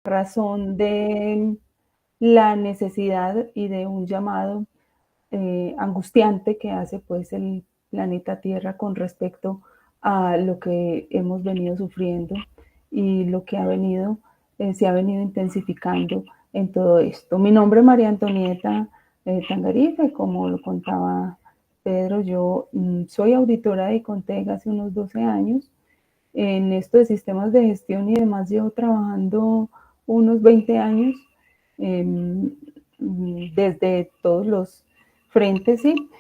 razón de la necesidad y de un llamado angustiante que hace pues el planeta Tierra con respecto a lo que hemos venido sufriendo y lo que se ha venido intensificando en todo esto. Mi nombre es María Antonieta Tangarife, como lo contaba Pedro, yo soy auditora de Icontec hace unos 12 años. En esto de sistemas de gestión y demás llevo trabajando unos 20 años desde todos los frentes, sí.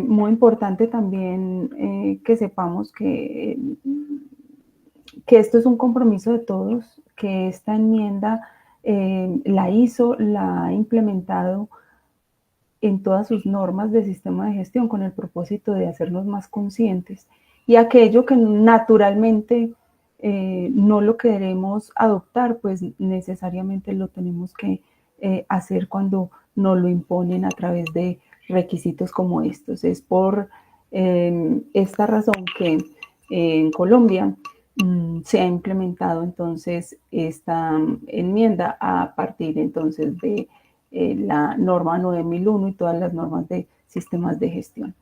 Muy importante también que sepamos que esto es un compromiso de todos, que esta enmienda la ha implementado en todas sus normas de sistema de gestión con el propósito de hacernos más conscientes y aquello que naturalmente no lo queremos adoptar, pues necesariamente lo tenemos que hacer cuando nos lo imponen a través de requisitos como estos. Es por esta razón que en Colombia se ha implementado entonces esta enmienda a partir entonces de la norma 9001 y todas las normas de sistemas de gestión.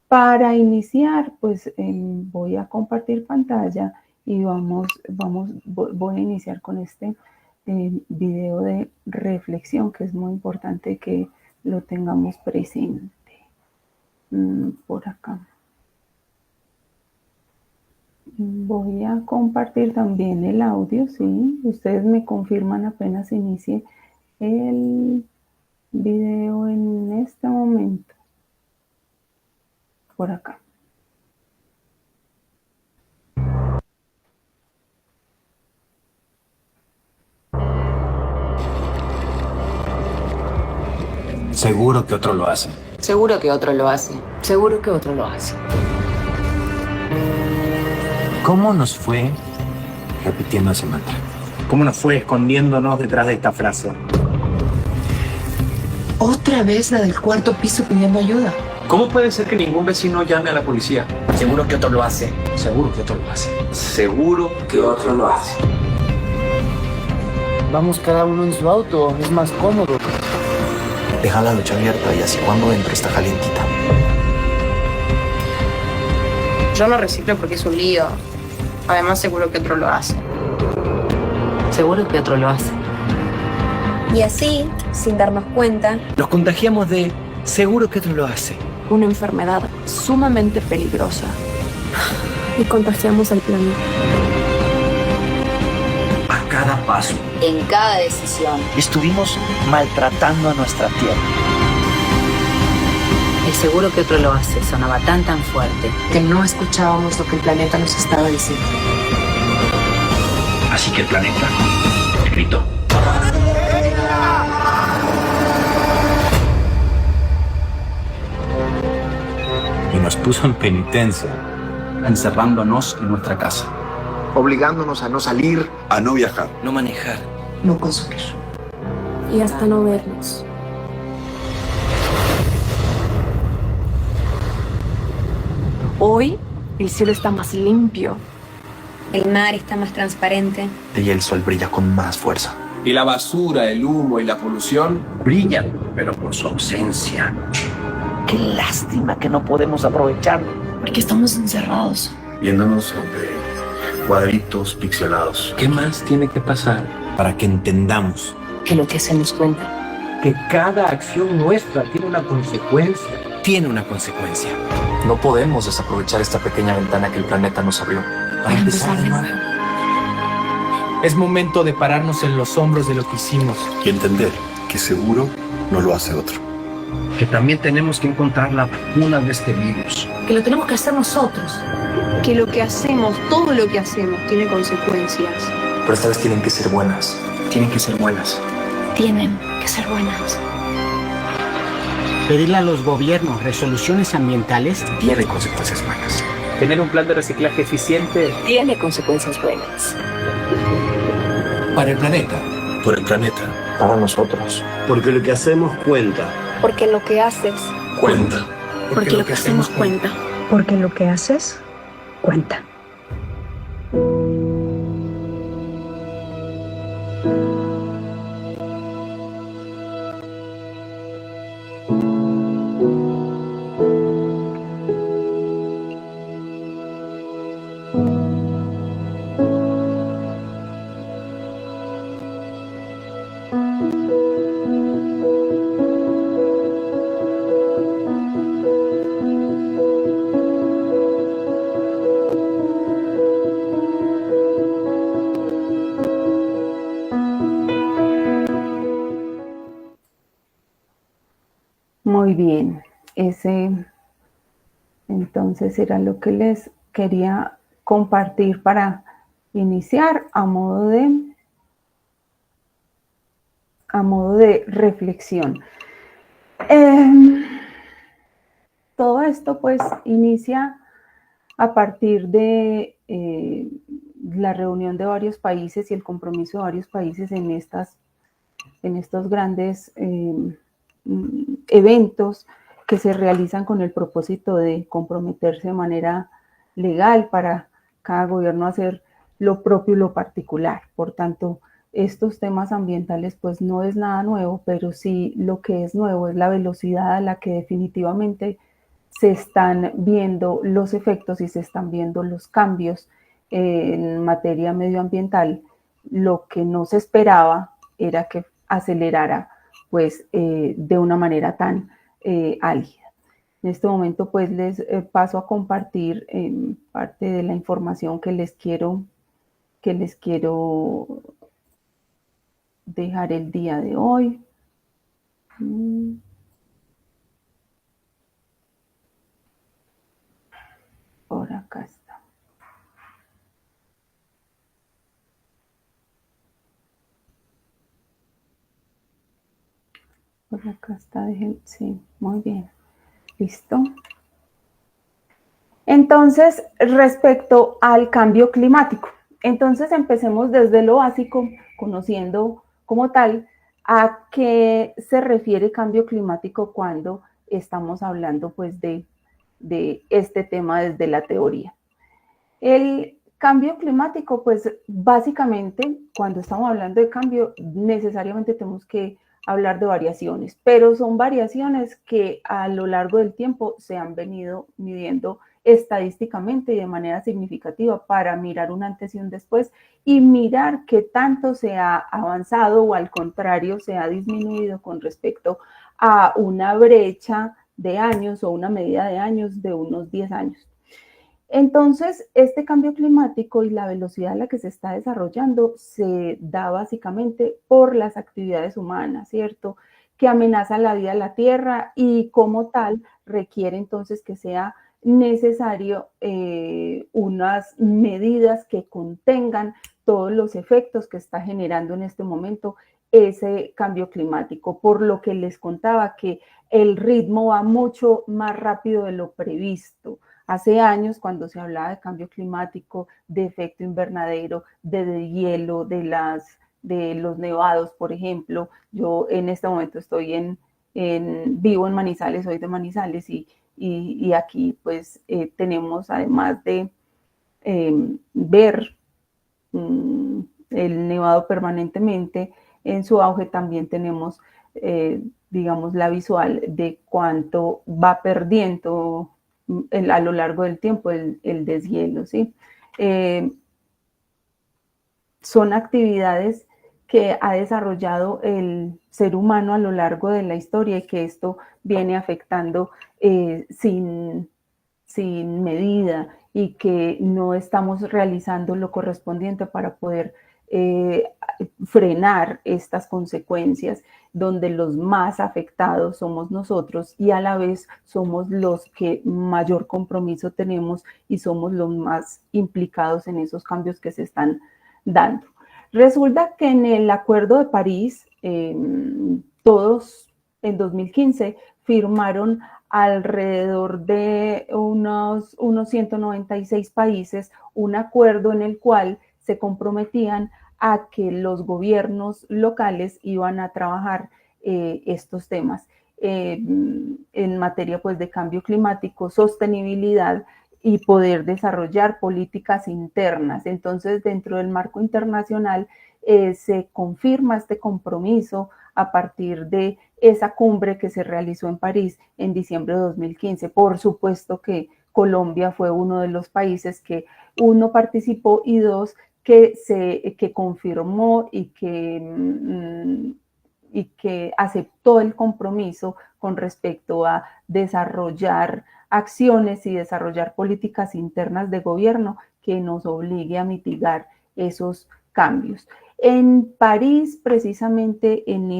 Para iniciar, pues voy a compartir pantalla y voy a iniciar con este video de reflexión, que es muy importante que lo tengamos presente. Por acá. Voy a compartir también el audio, sí. Ustedes me confirman apenas inicie el video en este momento. Por acá. Seguro que otro lo hace. Seguro que otro lo hace. Seguro que otro lo hace. ¿Cómo nos fue repitiendo ese mantra? ¿Cómo nos fue escondiéndonos detrás de esta frase? Otra vez la del cuarto piso pidiendo ayuda. ¿Cómo puede ser que ningún vecino llame a la policía? Seguro que otro lo hace. Seguro que otro lo hace. Seguro que otro lo hace. Vamos cada uno en su auto, es más cómodo. Deja la ducha abierta y así cuando entre está calientita. Yo no reciclo porque es un lío. Además, seguro que otro lo hace. Seguro que otro lo hace. Y así, sin darnos cuenta, Nos contagiamos de seguro que otro lo hace. Una enfermedad sumamente peligrosa. y contagiamos al planeta. A cada paso En cada decisión. estuvimos maltratando a nuestra tierra. El seguro que otro lo hace sonaba tan fuerte que no escuchábamos lo que el planeta nos estaba diciendo. Así que el planeta gritó. Y nos puso en penitencia, Encerrándonos en nuestra casa. Obligándonos a no salir, a no viajar, No manejar. No consumir. Y hasta no vernos. Hoy el cielo está más limpio. El mar está más transparente. Y el sol brilla con más fuerza. Y la basura, el humo y la polución Brillan, pero por su ausencia. Qué lástima que no podemos aprovecharlo. Porque estamos encerrados. viéndonos entre cuadritos pixelados. ¿qué más tiene que pasar para que entendamos Que lo que hacemos cuenta. Que cada acción nuestra tiene una consecuencia. tiene una consecuencia? No podemos desaprovechar esta pequeña ventana que el planeta nos abrió. Para empezar de nuevo. Es momento de pararnos en los hombros de lo que hicimos. Y entender que seguro no lo hace otro. Que también tenemos que encontrar la vacuna de este virus. Que lo tenemos que hacer nosotros. Que lo que hacemos, todo lo que hacemos, tiene consecuencias. Pero esta vez tienen que ser buenas. Tienen que ser buenas. Tienen que ser buenas. Pedirle a los gobiernos resoluciones ambientales. Tiene consecuencias buenas. Tener un plan de reciclaje eficiente. Tiene consecuencias buenas. Para el planeta. Por el planeta. Para nosotros. porque lo que hacemos cuenta. Porque lo que haces, Cuenta. Porque lo que hacemos cuenta. Porque lo que haces cuenta. Muy bien, ese entonces era lo que les quería compartir para iniciar a modo de reflexión. Todo esto pues inicia a partir de la reunión de varios países y el compromiso de varios países en estos grandes eventos que se realizan con el propósito de comprometerse de manera legal para cada gobierno hacer lo propio y lo particular. Por tanto, estos temas ambientales pues no es nada nuevo, pero sí lo que es nuevo es la velocidad a la que definitivamente se están viendo los efectos y se están viendo los cambios en materia medioambiental. Lo que no se esperaba era que acelerara pues de una manera tan álgida. En este momento pues les paso a compartir parte de la información que les quiero dejar el día de hoy. Por acá está. Por acá está, sí, muy bien. Listo. Entonces, respecto al cambio climático, entonces empecemos desde lo básico, conociendo como tal a qué se refiere cambio climático cuando estamos hablando pues de este tema desde la teoría. El cambio climático, pues básicamente cuando estamos hablando de cambio necesariamente tenemos que hablar de variaciones, pero son variaciones que a lo largo del tiempo se han venido midiendo estadísticamente y de manera significativa para mirar un antes y un después y mirar qué tanto se ha avanzado o al contrario se ha disminuido con respecto a una brecha de años o una medida de años de unos 10 años. Entonces, este cambio climático y la velocidad a la que se está desarrollando se da básicamente por las actividades humanas, ¿cierto? Que amenazan la vida de la Tierra y como tal requiere entonces que sea necesario unas medidas que contengan todos los efectos que está generando en este momento ese cambio climático, por lo que les contaba que el ritmo va mucho más rápido de lo previsto. Hace años, cuando se hablaba de cambio climático, de efecto invernadero, de deshielo, de los nevados, por ejemplo, yo en este momento estoy vivo en Manizales, soy de Manizales y aquí pues tenemos además de ver el nevado permanentemente en su auge, también tenemos digamos la visual de cuánto va perdiendo a lo largo del tiempo el deshielo, ¿sí? Son actividades que ha desarrollado el ser humano a lo largo de la historia y que esto viene afectando sin medida y que no estamos realizando lo correspondiente para poder frenar estas consecuencias, donde los más afectados somos nosotros y a la vez somos los que mayor compromiso tenemos y somos los más implicados en esos cambios que se están dando. Resulta que en el Acuerdo de París, todos en 2015 firmaron alrededor de unos 196 países un acuerdo en el cual se comprometían a que los gobiernos locales iban a trabajar estos temas en materia pues, de cambio climático, sostenibilidad y poder desarrollar políticas internas. Entonces, dentro del marco internacional se confirma este compromiso a partir de esa cumbre que se realizó en París en diciembre de 2015. Por supuesto que Colombia fue uno de los países que, uno, participó y dos, que confirmó y que aceptó el compromiso con respecto a desarrollar acciones y desarrollar políticas internas de gobierno que nos obligue a mitigar esos cambios. En París, precisamente en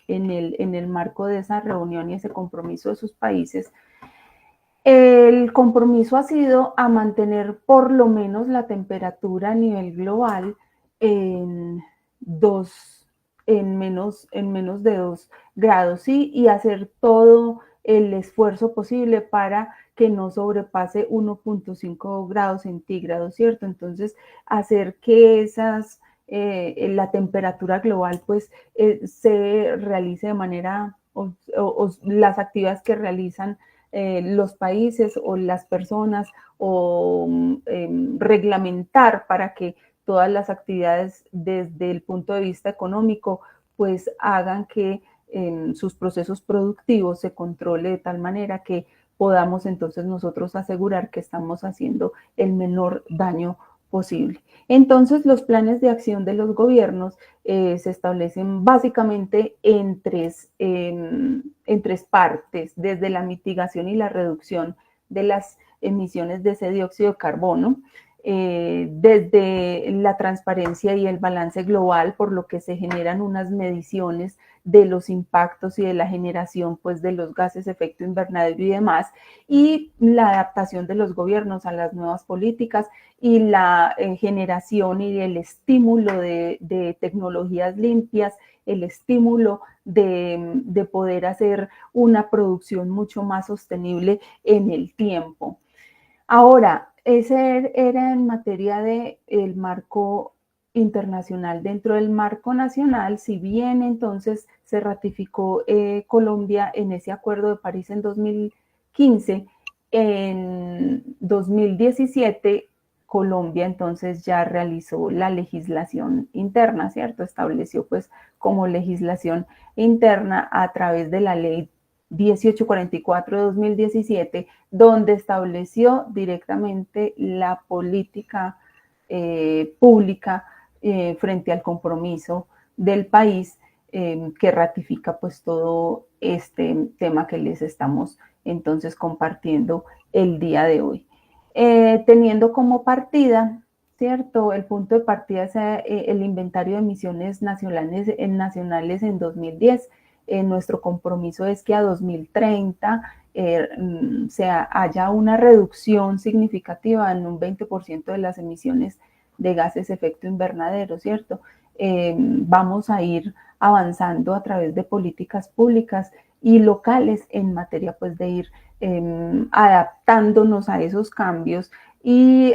en el marco de esa reunión y ese compromiso de sus países, el compromiso ha sido a mantener por lo menos la temperatura a nivel global en menos de 2 grados, ¿sí? Y hacer todo el esfuerzo posible para que no sobrepase 1.5 grados centígrados, ¿cierto? Entonces, hacer que la temperatura global pues se realice de manera, o las actividades que realizan los países o las personas, o reglamentar para que todas las actividades desde el punto de vista económico pues hagan que sus procesos productivos se controle de tal manera que podamos entonces nosotros asegurar que estamos haciendo el menor daño posible. Entonces, los planes de acción de los gobiernos se establecen básicamente en tres partes, desde la mitigación y la reducción de las emisiones de ese dióxido de carbono, desde la transparencia y el balance global, por lo que se generan unas mediciones de los impactos y de la generación pues, de los gases de efecto invernadero y demás, y la adaptación de los gobiernos a las nuevas políticas y la generación y el estímulo de tecnologías limpias, el estímulo de poder hacer una producción mucho más sostenible en el tiempo. Ahora, ese era en materia del marco internacional. Dentro del marco nacional, si bien entonces se ratificó Colombia en ese Acuerdo de París en 2015, en 2017 Colombia entonces ya realizó la legislación interna, ¿cierto? Estableció pues como legislación interna a través de la ley 1844 de 2017, donde estableció directamente la política pública frente al compromiso del país que ratifica pues todo este tema que les estamos entonces compartiendo el día de hoy. Teniendo como partida, ¿cierto? El punto de partida es el inventario de emisiones nacionales en 2010. Nuestro compromiso es que a 2030 haya una reducción significativa en un 20% de las emisiones de gases de efecto invernadero, ¿cierto? Vamos a ir avanzando a través de políticas públicas y locales en materia pues de ir adaptándonos a esos cambios y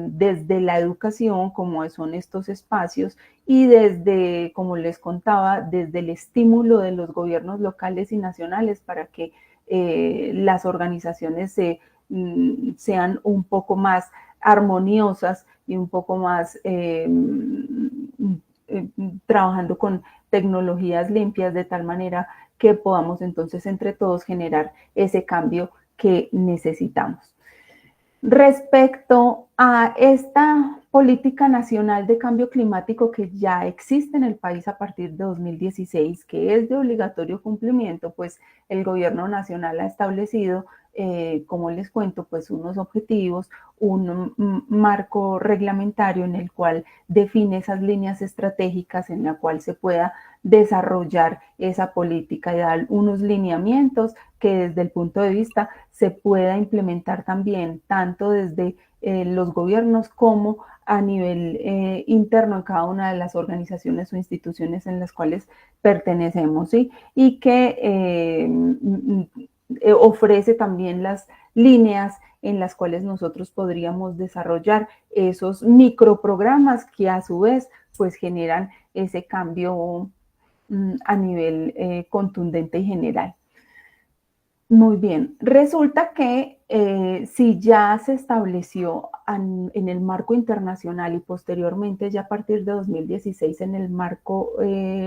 desde la educación, como son estos espacios, y desde, como les contaba, desde el estímulo de los gobiernos locales y nacionales para que las organizaciones sean un poco más armoniosas y un poco más trabajando con tecnologías limpias de tal manera que podamos entonces entre todos generar ese cambio que necesitamos. Respecto a esta política nacional de cambio climático que ya existe en el país a partir de 2016, que es de obligatorio cumplimiento, pues el gobierno nacional ha establecido, como les cuento, pues unos objetivos, un marco reglamentario en el cual define esas líneas estratégicas en la cual se pueda desarrollar esa política y dar unos lineamientos que desde el punto de vista se pueda implementar también tanto desde los gobiernos como a nivel interno en cada una de las organizaciones o instituciones en las cuales pertenecemos, ¿sí? Y que ofrece también las líneas en las cuales nosotros podríamos desarrollar esos microprogramas que a su vez pues generan ese cambio a nivel contundente y general. Muy bien, resulta que si ya se estableció en el marco internacional y posteriormente ya a partir de 2016 en el marco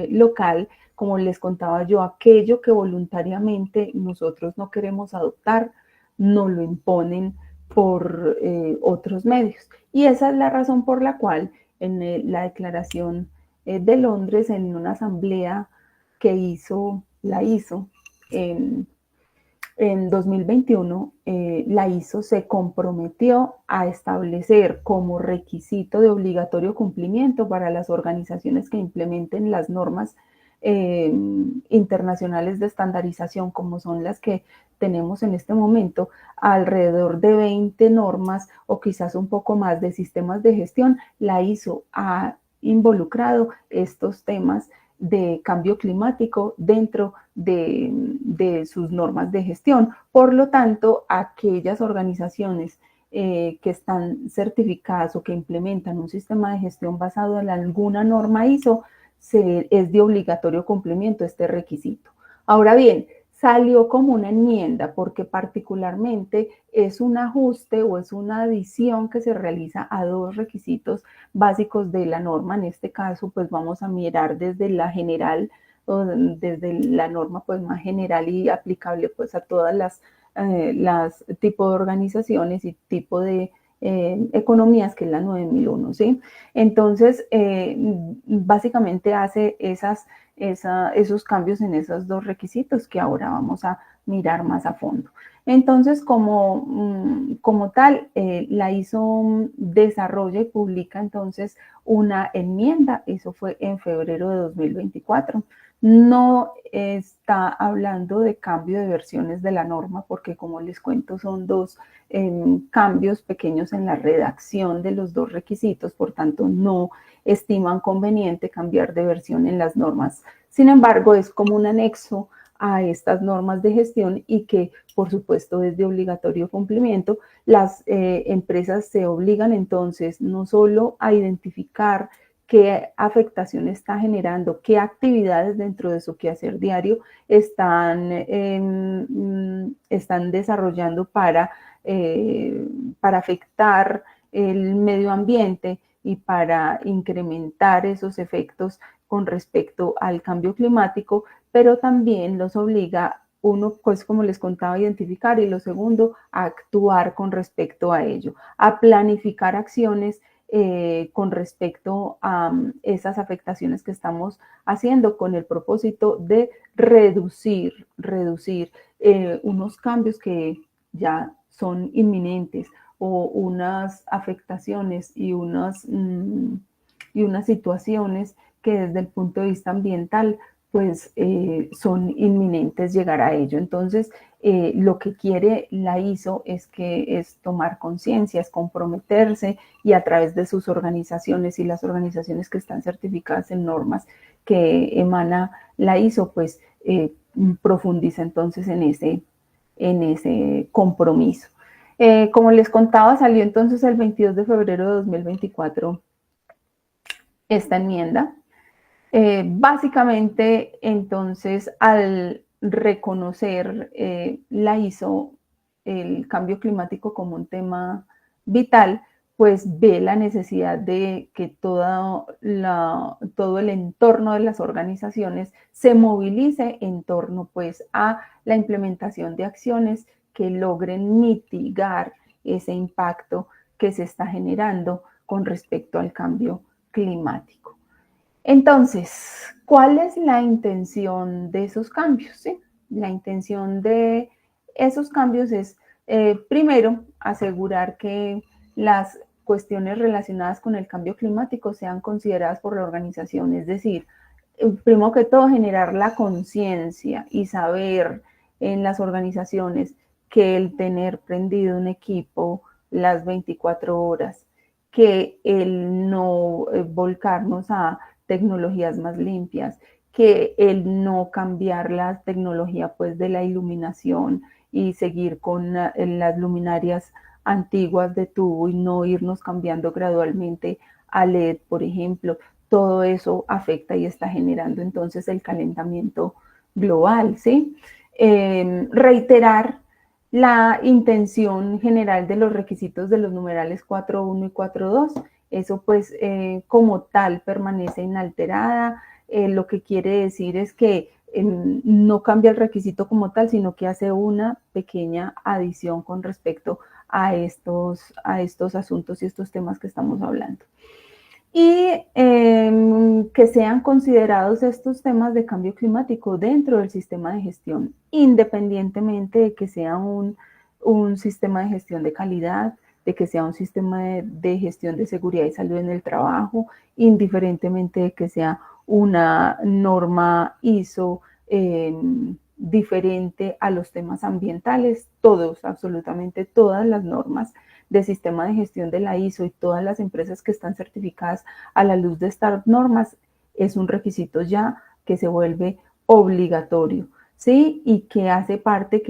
local, como les contaba yo, aquello que voluntariamente nosotros no queremos adoptar, no lo imponen por otros medios. Y esa es la razón por la cual en la Declaración de Londres, en una asamblea que la hizo en 2021, la ISO se comprometió a establecer como requisito de obligatorio cumplimiento para las organizaciones que implementen las normas internacionales de estandarización, como son las que tenemos en este momento, alrededor de 20 normas o quizás un poco más de sistemas de gestión, la ISO ha involucrado estos temas de cambio climático dentro de sus normas de gestión. Por lo tanto, aquellas organizaciones que están certificadas o que implementan un sistema de gestión basado en alguna norma ISO, es de obligatorio cumplimiento este requisito. Ahora bien, salió como una enmienda porque particularmente es un ajuste o es una adición que se realiza a dos requisitos básicos de la norma. En este caso, pues vamos a mirar desde la general o desde la norma pues más general y aplicable pues a todas las tipo de organizaciones y tipo de economías, que es la 9001, ¿sí? Entonces, básicamente hace esos cambios en esos dos requisitos que ahora vamos a mirar más a fondo. Entonces, como tal, la ISO desarrolla y publica entonces una enmienda, eso fue en febrero de 2024. No está hablando de cambio de versiones de la norma porque, como les cuento, son dos cambios pequeños en la redacción de los dos requisitos, por tanto no estiman conveniente cambiar de versión en las normas. Sin embargo, es como un anexo a estas normas de gestión y que, por supuesto, es de obligatorio cumplimiento. Las empresas se obligan entonces no solo a identificar qué afectación está generando, qué actividades dentro de su quehacer diario están desarrollando para afectar el medio ambiente y para incrementar esos efectos con respecto al cambio climático, pero también los obliga, uno, pues como les contaba, a identificar, y lo segundo, a actuar con respecto a ello, a planificar acciones con respecto a esas afectaciones que estamos haciendo con el propósito de reducir unos cambios que ya son inminentes o unas afectaciones y unas situaciones que desde el punto de vista ambiental pues son inminentes llegar a ello. Entonces, lo que quiere la ISO es tomar conciencia, es comprometerse y a través de sus organizaciones y las organizaciones que están certificadas en normas que emana la ISO, pues profundiza entonces en ese compromiso. Como les contaba, salió entonces el 22 de febrero de 2024 esta enmienda. Básicamente, entonces, al reconocer la ISO el cambio climático como un tema vital, pues ve la necesidad de que todo el entorno de las organizaciones se movilice en torno pues a la implementación de acciones que logren mitigar ese impacto que se está generando con respecto al cambio climático. Entonces, ¿cuál es la intención de esos cambios? ¿Sí? La intención de esos cambios es, primero, asegurar que las cuestiones relacionadas con el cambio climático sean consideradas por la organización, es decir, primero que todo, generar la conciencia y saber en las organizaciones que el tener prendido un equipo las 24 horas, que el no volcarnos a tecnologías más limpias, que el no cambiar la tecnología pues de la iluminación y seguir con las luminarias antiguas de tubo y no irnos cambiando gradualmente a LED, por ejemplo. Todo eso afecta y está generando entonces el calentamiento global, ¿sí? Reiterar la intención general de los requisitos de los numerales 4.1 y 4.2. Eso pues como tal permanece inalterada. Lo que quiere decir es que no cambia el requisito como tal, sino que hace una pequeña adición con respecto a estos asuntos y estos temas que estamos hablando. Y que sean considerados estos temas de cambio climático dentro del sistema de gestión, independientemente de que sea un sistema de gestión de calidad, de que sea un sistema de gestión de seguridad y salud en el trabajo, indiferentemente de que sea una norma ISO diferente a los temas ambientales. Todos, absolutamente todas las normas de sistema de gestión de la ISO y todas las empresas que están certificadas a la luz de estas normas es un requisito ya que se vuelve obligatorio, ¿sí? Y que hace parte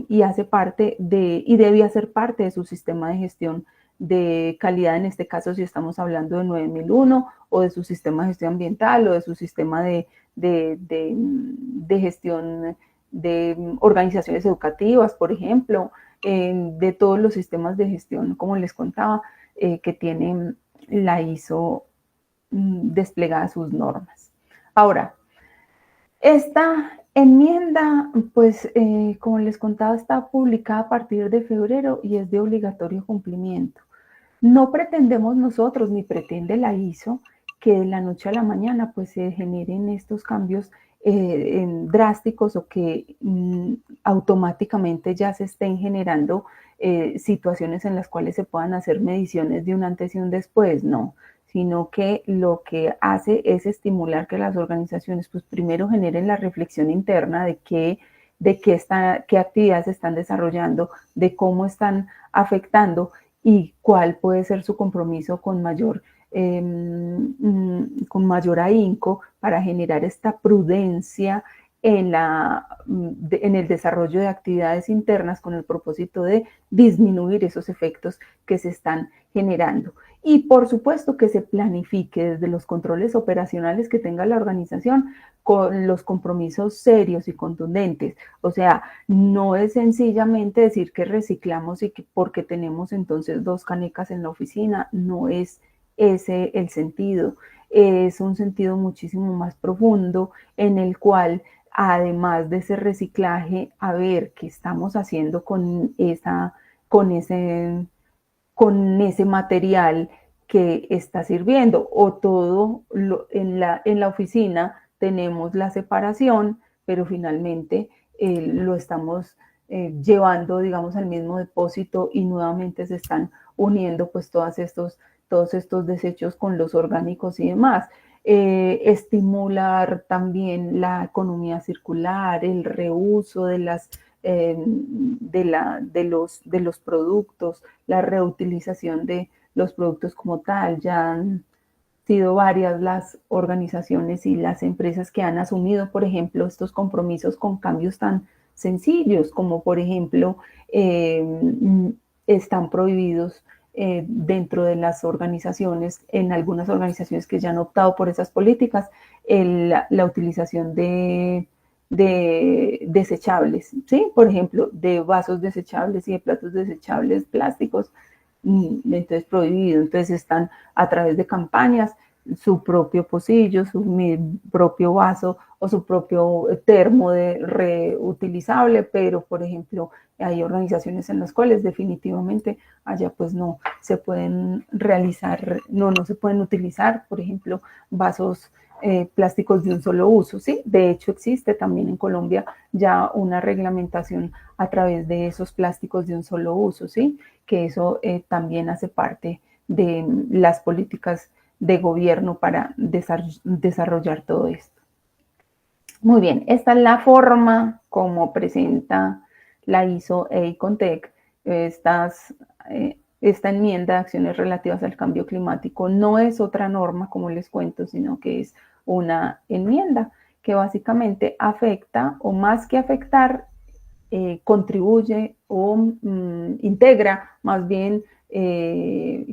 y debe hacer parte de su sistema de gestión de calidad, en este caso si estamos hablando de 9001 o de su sistema de gestión ambiental o de su sistema de gestión de organizaciones educativas, por ejemplo, de todos los sistemas de gestión, como les contaba, que tiene la ISO desplegada sus normas. Ahora, esta enmienda, pues, como les contaba, está publicada a partir de febrero y es de obligatorio cumplimiento. No pretendemos nosotros, ni pretende la ISO, que de la noche a la mañana pues se generen estos cambios drásticos o que automáticamente ya se estén generando situaciones en las cuales se puedan hacer mediciones de un antes y un después, no, sino que lo que hace es estimular que las organizaciones pues primero generen la reflexión interna de qué actividades están desarrollando, de cómo están afectando y cuál puede ser su compromiso con mayor ahínco para generar esta prudencia en el desarrollo de actividades internas con el propósito de disminuir esos efectos que se están generando. Y por supuesto que se planifique desde los controles operacionales que tenga la organización con los compromisos serios y contundentes. O sea, no es sencillamente decir que reciclamos y que porque tenemos entonces 2 canecas en la oficina, no es ese el sentido. Es un sentido muchísimo más profundo en el cual, además de ese reciclaje, a ver qué estamos haciendo con ese material que está sirviendo, o todo en la oficina tenemos la separación, pero finalmente lo estamos llevando, digamos, al mismo depósito y nuevamente se están uniendo pues todos estos desechos con los orgánicos y demás. Estimular también la economía circular, el reuso de los productos, la reutilización de los productos como tal. Ya han sido varias las organizaciones y las empresas que han asumido, por ejemplo, estos compromisos con cambios tan sencillos como, por ejemplo, están prohibidos dentro de las organizaciones, en algunas organizaciones que ya han optado por esas políticas, la utilización de desechables, ¿sí? Por ejemplo, de vasos desechables y de platos desechables plásticos, entonces prohibido. Entonces están a través de campañas, su propio pocillo, su propio vaso o su propio termo de reutilizable, pero por ejemplo hay organizaciones en las cuales definitivamente allá pues no se pueden realizar, no se pueden utilizar, por ejemplo, vasos plásticos de un solo uso, ¿sí? De hecho existe también en Colombia ya una reglamentación a través de esos plásticos de un solo uso, ¿sí? Que eso también hace parte de las políticas de gobierno para desarrollar todo esto. Muy bien, esta es la forma como presenta la ISO EICONTEC. Esta enmienda de acciones relativas al cambio climático no es otra norma, como les cuento, sino que es una enmienda que básicamente afecta, o más que afectar, contribuye o integra, más bien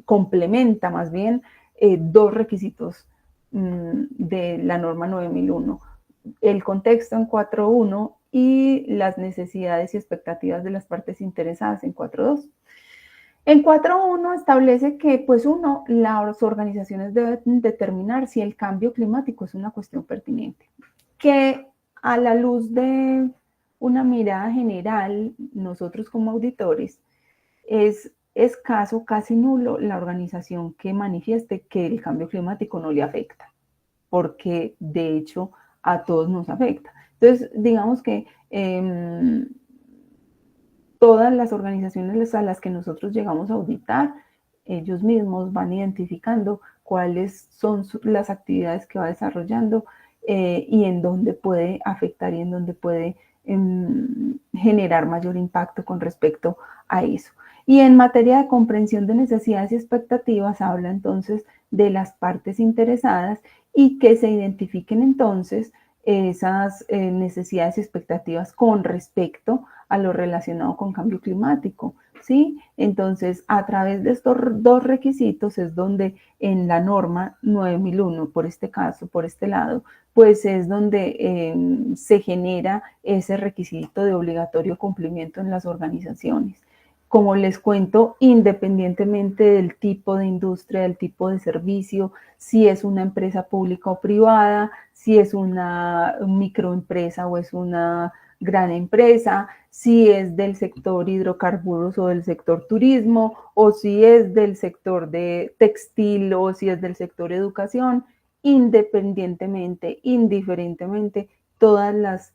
complementa más bien 2 requisitos de la norma 9001, el contexto en 4.1 y las necesidades y expectativas de las partes interesadas en 4.2. En 4.1 establece que, pues, las organizaciones deben determinar si el cambio climático es una cuestión pertinente, que a la luz de una mirada general, nosotros como auditores, es escaso, casi nulo, la organización que manifieste que el cambio climático no le afecta, porque de hecho a todos nos afecta. Entonces, digamos que todas las organizaciones a las que nosotros llegamos a auditar, ellos mismos van identificando cuáles son las actividades que va desarrollando y en dónde puede afectar y en dónde puede generar mayor impacto con respecto a eso. Y en materia de comprensión de necesidades y expectativas, habla entonces de las partes interesadas y que se identifiquen entonces esas necesidades y expectativas con respecto a lo relacionado con cambio climático, ¿sí? Entonces, a través de estos dos requisitos es donde en la norma 9001, por este caso, por este lado, pues es donde se genera ese requisito de obligatorio cumplimiento en las organizaciones. Como les cuento, independientemente del tipo de industria, del tipo de servicio, si es una empresa pública o privada, si es una microempresa o es una gran empresa, si es del sector hidrocarburos o del sector turismo, o si es del sector de textil o si es del sector educación, independientemente, indiferentemente, todas las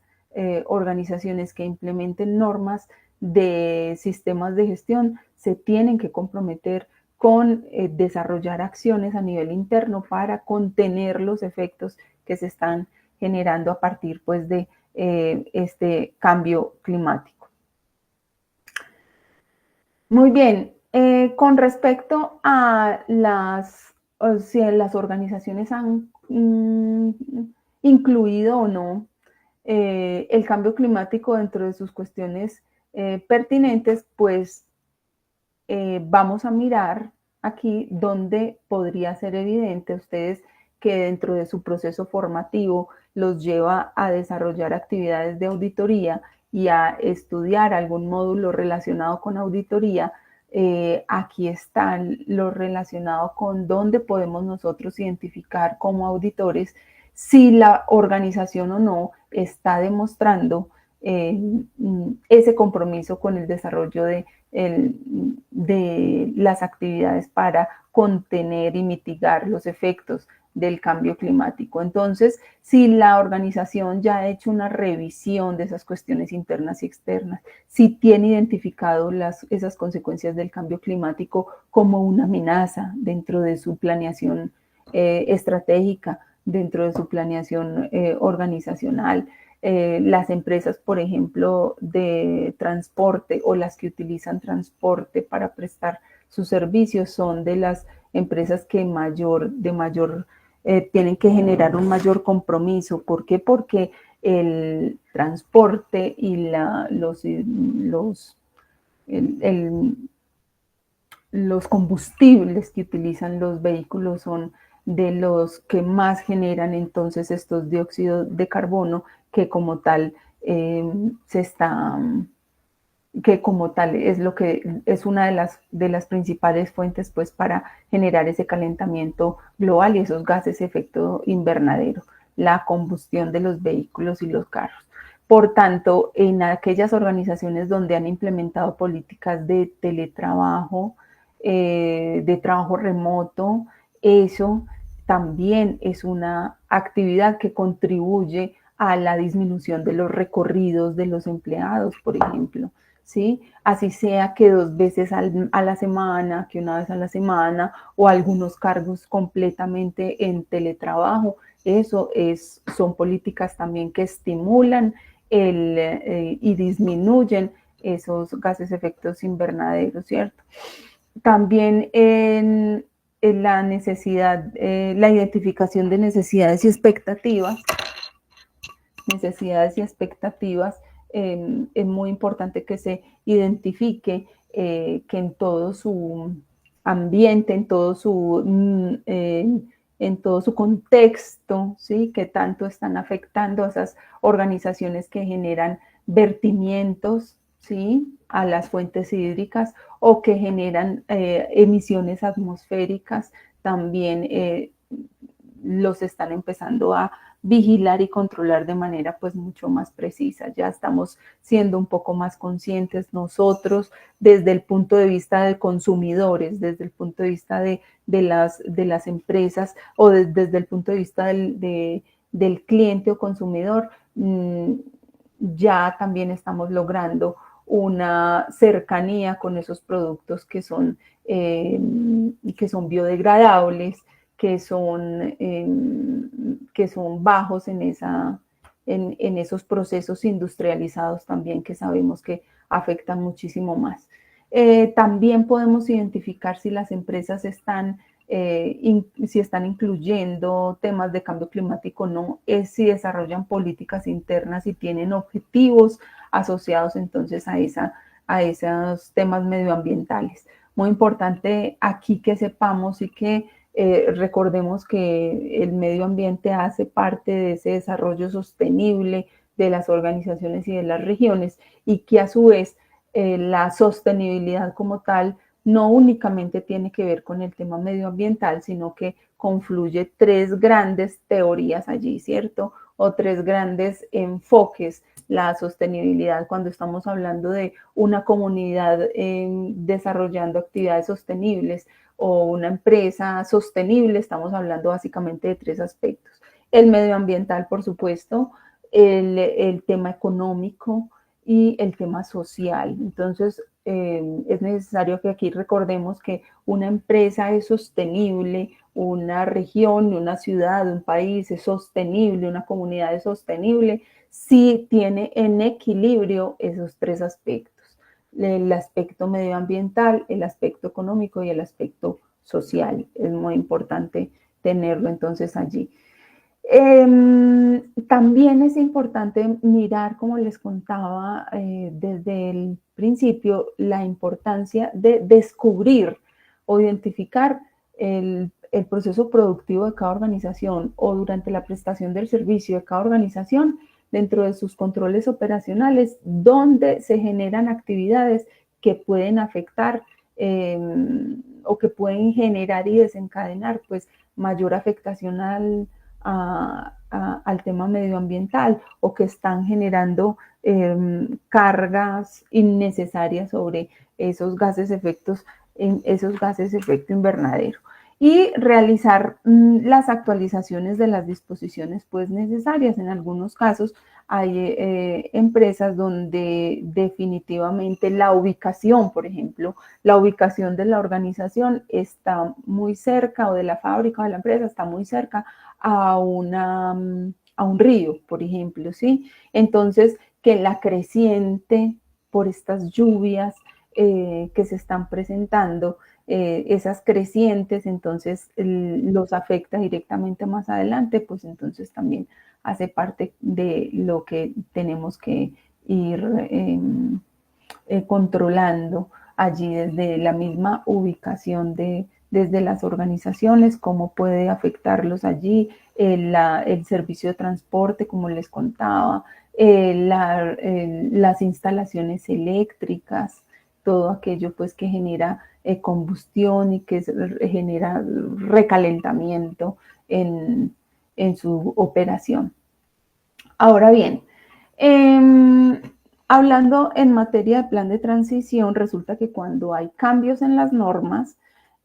organizaciones que implementen normas de sistemas de gestión se tienen que comprometer con desarrollar acciones a nivel interno para contener los efectos que se están generando a partir pues de este cambio climático. Muy bien, con respecto a si las organizaciones han incluido o no el cambio climático dentro de sus cuestiones pertinentes, pues vamos a mirar aquí donde podría ser evidente a ustedes que dentro de su proceso formativo los lleva a desarrollar actividades de auditoría y a estudiar algún módulo relacionado con auditoría. Aquí está lo relacionado con dónde podemos nosotros identificar como auditores si la organización o no está demostrando ese compromiso con el desarrollo de las actividades para contener y mitigar los efectos del cambio climático. Entonces, si la organización ya ha hecho una revisión de esas cuestiones internas y externas, si tiene identificado esas consecuencias del cambio climático como una amenaza dentro de su planeación estratégica, dentro de su planeación organizacional, las empresas, por ejemplo, de transporte o las que utilizan transporte para prestar sus servicios son de las empresas que tienen que generar un mayor compromiso. ¿Por qué? Porque el transporte y los combustibles que utilizan los vehículos son de los que más generan entonces estos dióxidos de carbono que como tal es una de las principales fuentes pues para generar ese calentamiento global y esos gases de efecto invernadero, la combustión de los vehículos y los carros. Por tanto, en aquellas organizaciones donde han implementado políticas de teletrabajo, de trabajo remoto, eso también es una actividad que contribuye a la disminución de los recorridos de los empleados, por ejemplo, ¿sí? Así sea que 2 veces a la semana, que 1 vez a la semana, o algunos cargos completamente en teletrabajo. Eso son políticas también que estimulan y disminuyen esos gases de efectos invernaderos, ¿cierto? También en la identificación de necesidades y expectativas. Es muy importante que se identifique que en todo su ambiente, en todo su contexto, ¿sí? Que tanto están afectando a esas organizaciones que generan vertimientos, ¿sí? A las fuentes hídricas o que generan emisiones atmosféricas, también los están empezando a vigilar y controlar de manera pues mucho más precisa. Ya estamos siendo un poco más conscientes nosotros desde el punto de vista de consumidores, desde el punto de vista de las empresas o desde el punto de vista del cliente o consumidor. Ya también estamos logrando una cercanía con esos productos que son biodegradables, que son bajos en esos procesos industrializados también, que sabemos que afectan muchísimo más. También podemos identificar si las empresas están incluyendo temas de cambio climático o no, es si desarrollan políticas internas y tienen objetivos asociados entonces a esos temas medioambientales. Muy importante aquí que sepamos y que recordemos que el medio ambiente hace parte de ese desarrollo sostenible de las organizaciones y de las regiones, y que a su vez la sostenibilidad como tal no únicamente tiene que ver con el tema medioambiental, sino que confluye tres grandes teorías allí, ¿cierto? O tres grandes enfoques. La sostenibilidad, cuando estamos hablando de una comunidad desarrollando actividades sostenibles o una empresa sostenible, estamos hablando básicamente de tres aspectos. El medioambiental, por supuesto, el tema económico y el tema social. Entonces, es necesario que aquí recordemos que una empresa es sostenible, una región, una ciudad, un país es sostenible, una comunidad es sostenible, si tiene en equilibrio esos tres aspectos: el aspecto medioambiental, el aspecto económico y el aspecto social. Es muy importante tenerlo entonces allí. También es importante mirar, como les contaba desde el principio, la importancia de descubrir o identificar el proceso productivo de cada organización, o durante la prestación del servicio de cada organización, dentro de sus controles operacionales, donde se generan actividades que pueden afectar o que pueden generar y desencadenar pues mayor afectación al tema medioambiental, o que están generando cargas innecesarias sobre esos gases efecto invernadero, y realizar las actualizaciones de las disposiciones pues necesarias. En algunos casos hay empresas donde definitivamente la ubicación, por ejemplo, la ubicación de la organización está muy cerca, o de la fábrica o de la empresa está muy cerca a un río, por ejemplo, ¿sí? Entonces, que la creciente por estas lluvias que se están presentando, esas crecientes, entonces los afecta directamente más adelante, pues entonces también hace parte de lo que tenemos que ir controlando allí desde la misma ubicación desde las organizaciones, cómo puede afectarlos allí, el servicio de transporte, como les contaba, las instalaciones eléctricas, todo aquello pues que genera combustión y que genera recalentamiento en su operación. Ahora bien, hablando en materia de plan de transición, resulta que cuando hay cambios en las normas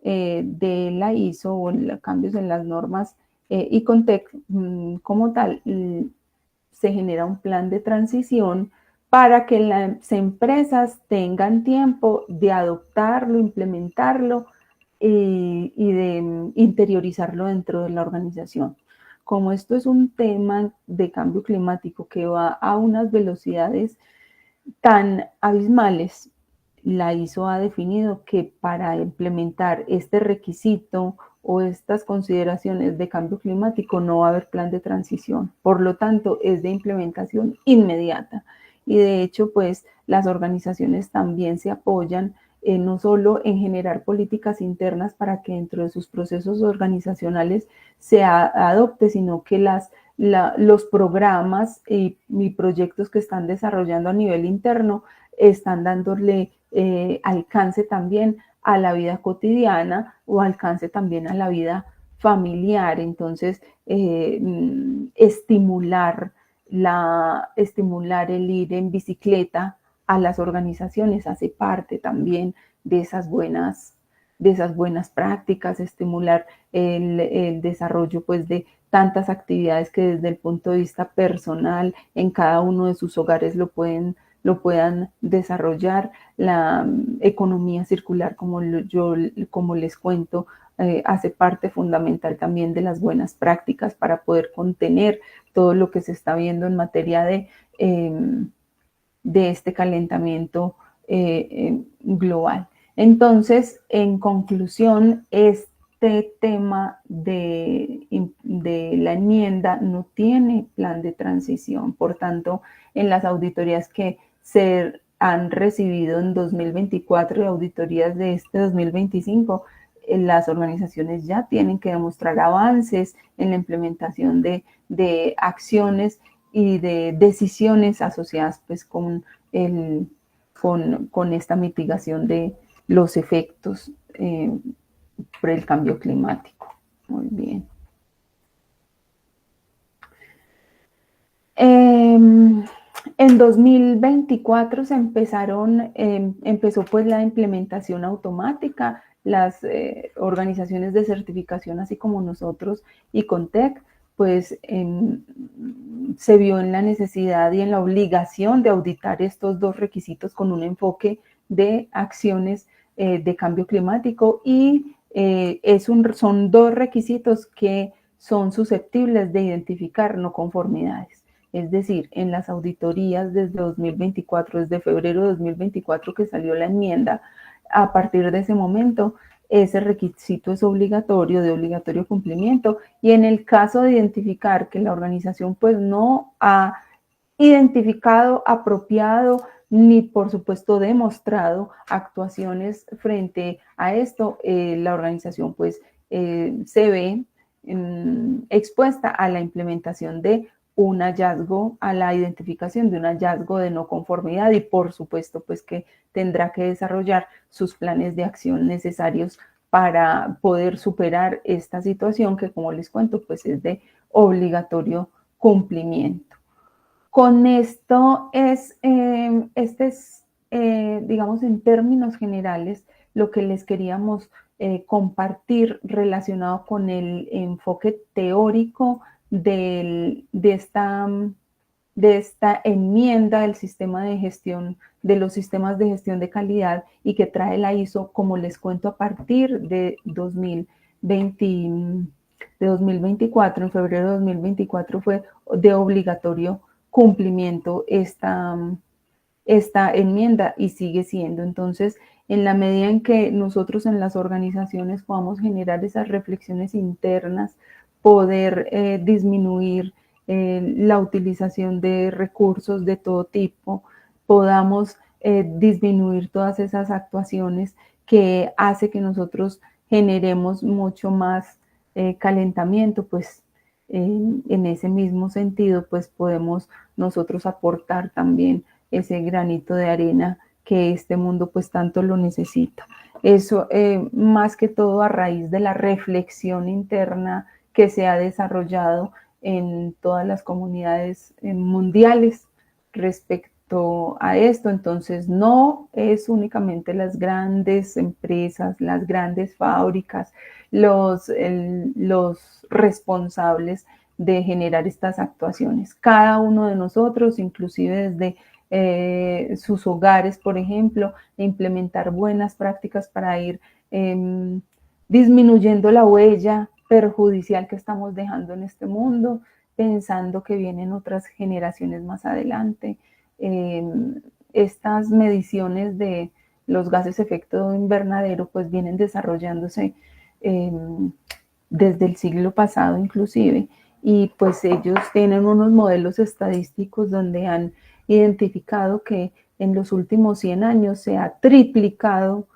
de la ISO, o cambios en las normas ICONTEC como tal, se genera un plan de transición para que las empresas tengan tiempo de adoptarlo, implementarlo y de interiorizarlo dentro de la organización. Como esto es un tema de cambio climático que va a unas velocidades tan abismales, la ISO ha definido que para implementar este requisito o estas consideraciones de cambio climático no va a haber plan de transición. Por lo tanto, es de implementación inmediata. Y de hecho, pues las organizaciones también se apoyan no solo en generar políticas internas para que dentro de sus procesos organizacionales se adopte, sino que los programas y proyectos que están desarrollando a nivel interno están dándole alcance también a la vida cotidiana, o alcance también a la vida familiar. Entonces, estimular el ir en bicicleta a las organizaciones hace parte también de esas buenas prácticas, estimular el desarrollo pues de tantas actividades que desde el punto de vista personal en cada uno de sus hogares lo puedan desarrollar. La economía circular, como les cuento, hace parte fundamental también de las buenas prácticas para poder contener todo lo que se está viendo en materia de este calentamiento global. Entonces, en conclusión, este tema de la enmienda no tiene plan de transición. Por tanto, en las auditorías que se han recibido en 2024 y auditorías de este 2025, las organizaciones ya tienen que demostrar avances en la implementación de acciones y de decisiones asociadas pues con esta mitigación de los efectos por el cambio climático. Muy bien. En 2024 empezó pues la implementación automática. Las organizaciones de certificación, así como nosotros y Contec, pues se vio en la necesidad y en la obligación de auditar estos dos requisitos con un enfoque de acciones de cambio climático y son dos requisitos que son susceptibles de identificar no conformidades. Es decir, en las auditorías desde 2024, desde febrero de 2024 que salió la enmienda, a partir de ese momento, ese requisito es obligatorio, de obligatorio cumplimiento, y en el caso de identificar que la organización pues no ha identificado, apropiado, ni por supuesto demostrado actuaciones frente a esto, la organización pues se ve expuesta a la implementación de un hallazgo, a la identificación de un hallazgo de no conformidad y por supuesto pues que tendrá que desarrollar sus planes de acción necesarios para poder superar esta situación que, como les cuento, pues es de obligatorio cumplimiento. Con esto digamos, en términos generales, lo que les queríamos compartir relacionado con el enfoque teórico de esta enmienda del sistema de gestión, de los sistemas de gestión de calidad y que trae la ISO, como les cuento, a partir de 2024, en febrero de 2024 fue de obligatorio cumplimiento esta enmienda y sigue siendo. Entonces, en la medida en que nosotros en las organizaciones podamos generar esas reflexiones internas, poder disminuir la utilización de recursos de todo tipo, podamos disminuir todas esas actuaciones que hace que nosotros generemos mucho más calentamiento, pues en ese mismo sentido, pues podemos nosotros aportar también ese granito de arena que este mundo pues tanto lo necesita. Eso más que todo a raíz de la reflexión interna que se ha desarrollado en todas las comunidades mundiales respecto a esto. Entonces no es únicamente las grandes empresas, las grandes fábricas, los responsables de generar estas actuaciones. Cada uno de nosotros, inclusive desde sus hogares, por ejemplo, implementar buenas prácticas para ir disminuyendo la huella perjudicial que estamos dejando en este mundo, pensando que vienen otras generaciones más adelante. Estas mediciones de los gases de efecto invernadero pues vienen desarrollándose desde el siglo pasado inclusive, y pues ellos tienen unos modelos estadísticos donde han identificado que en los últimos 100 años se ha triplicado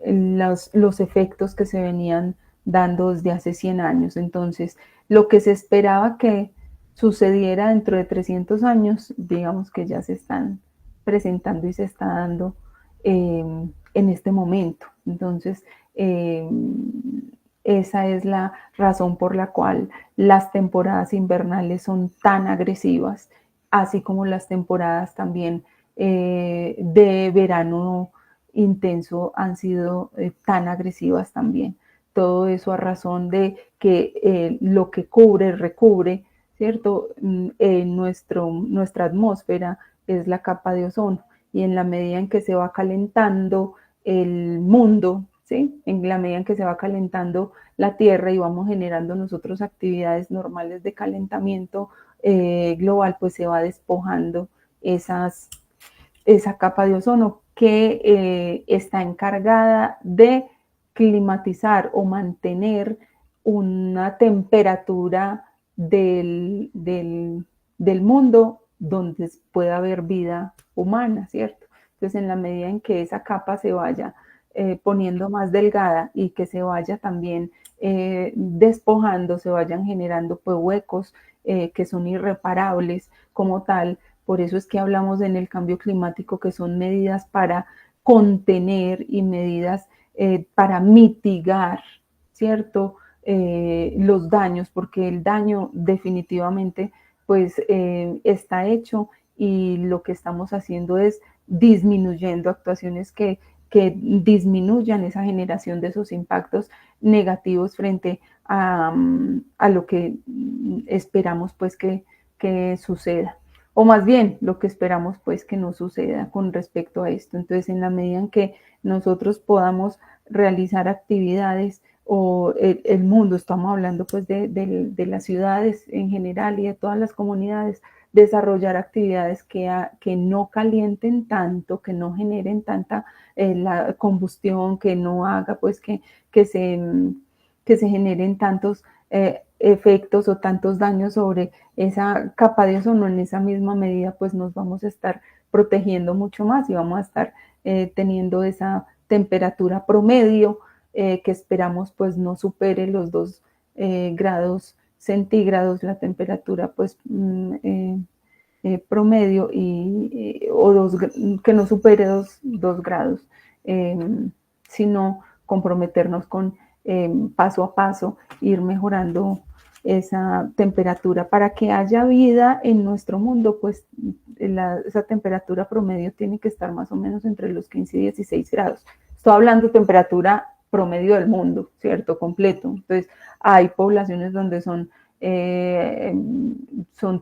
los efectos que se venían dando desde hace 100 años. Entonces, lo que se esperaba que sucediera dentro de 300 años, digamos que ya se están presentando y se está dando en este momento. Entonces, esa es la razón por la cual las temporadas invernales son tan agresivas, así como las temporadas también de verano intenso han sido tan agresivas también. Todo eso a razón de que lo que recubre, ¿cierto? Nuestra atmósfera es la capa de ozono, y en la medida en que se va calentando el mundo, ¿sí? En la medida en que se va calentando la Tierra y vamos generando nosotros actividades normales de calentamiento global, pues se va despojando esa capa de ozono que está encargada de climatizar o mantener una temperatura del mundo donde pueda haber vida humana, ¿cierto? Entonces, en la medida en que esa capa se vaya poniendo más delgada y que se vaya también despojando, se vayan generando pues huecos que son irreparables como tal. Por eso es que hablamos en el cambio climático, que son medidas para contener y medidas para mitigar, ¿cierto? Los daños, porque el daño definitivamente pues está hecho, y lo que estamos haciendo es disminuyendo actuaciones que disminuyan esa generación de esos impactos negativos frente a lo que esperamos pues que suceda, o más bien lo que esperamos pues que no suceda con respecto a esto. Entonces, en la medida en que nosotros podamos realizar actividades, o el mundo, estamos hablando pues de las ciudades en general y de todas las comunidades, desarrollar actividades que no calienten tanto, que no generen tanta la combustión, que no haga pues que se generen tantos efectos o tantos daños sobre esa capa de ozono. En esa misma medida pues nos vamos a estar protegiendo mucho más y vamos a estar teniendo esa temperatura promedio que esperamos pues no supere los 2 grados centígrados, la temperatura pues promedio, o que no supere 2 grados, sino comprometernos con paso a paso ir mejorando esa temperatura para que haya vida en nuestro mundo. Pues esa temperatura promedio tiene que estar más o menos entre los 15 y 16 grados. Estoy hablando de temperatura promedio del mundo, ¿cierto? Completo. Entonces, hay poblaciones donde son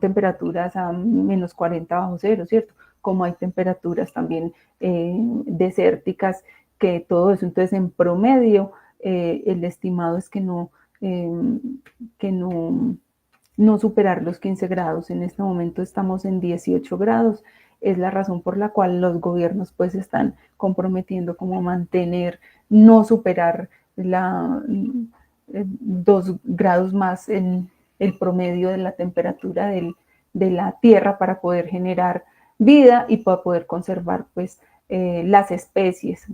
temperaturas a menos 40 bajo cero, ¿cierto? Como hay temperaturas también desérticas, que todo eso. Entonces, en promedio, el estimado es que no superar los 15 grados. En este momento estamos en 18 grados. Es la razón por la cual los gobiernos pues están comprometiendo como mantener, no superar 2 grados más en el promedio de la temperatura de la Tierra, para poder generar vida y para poder conservar pues las especies,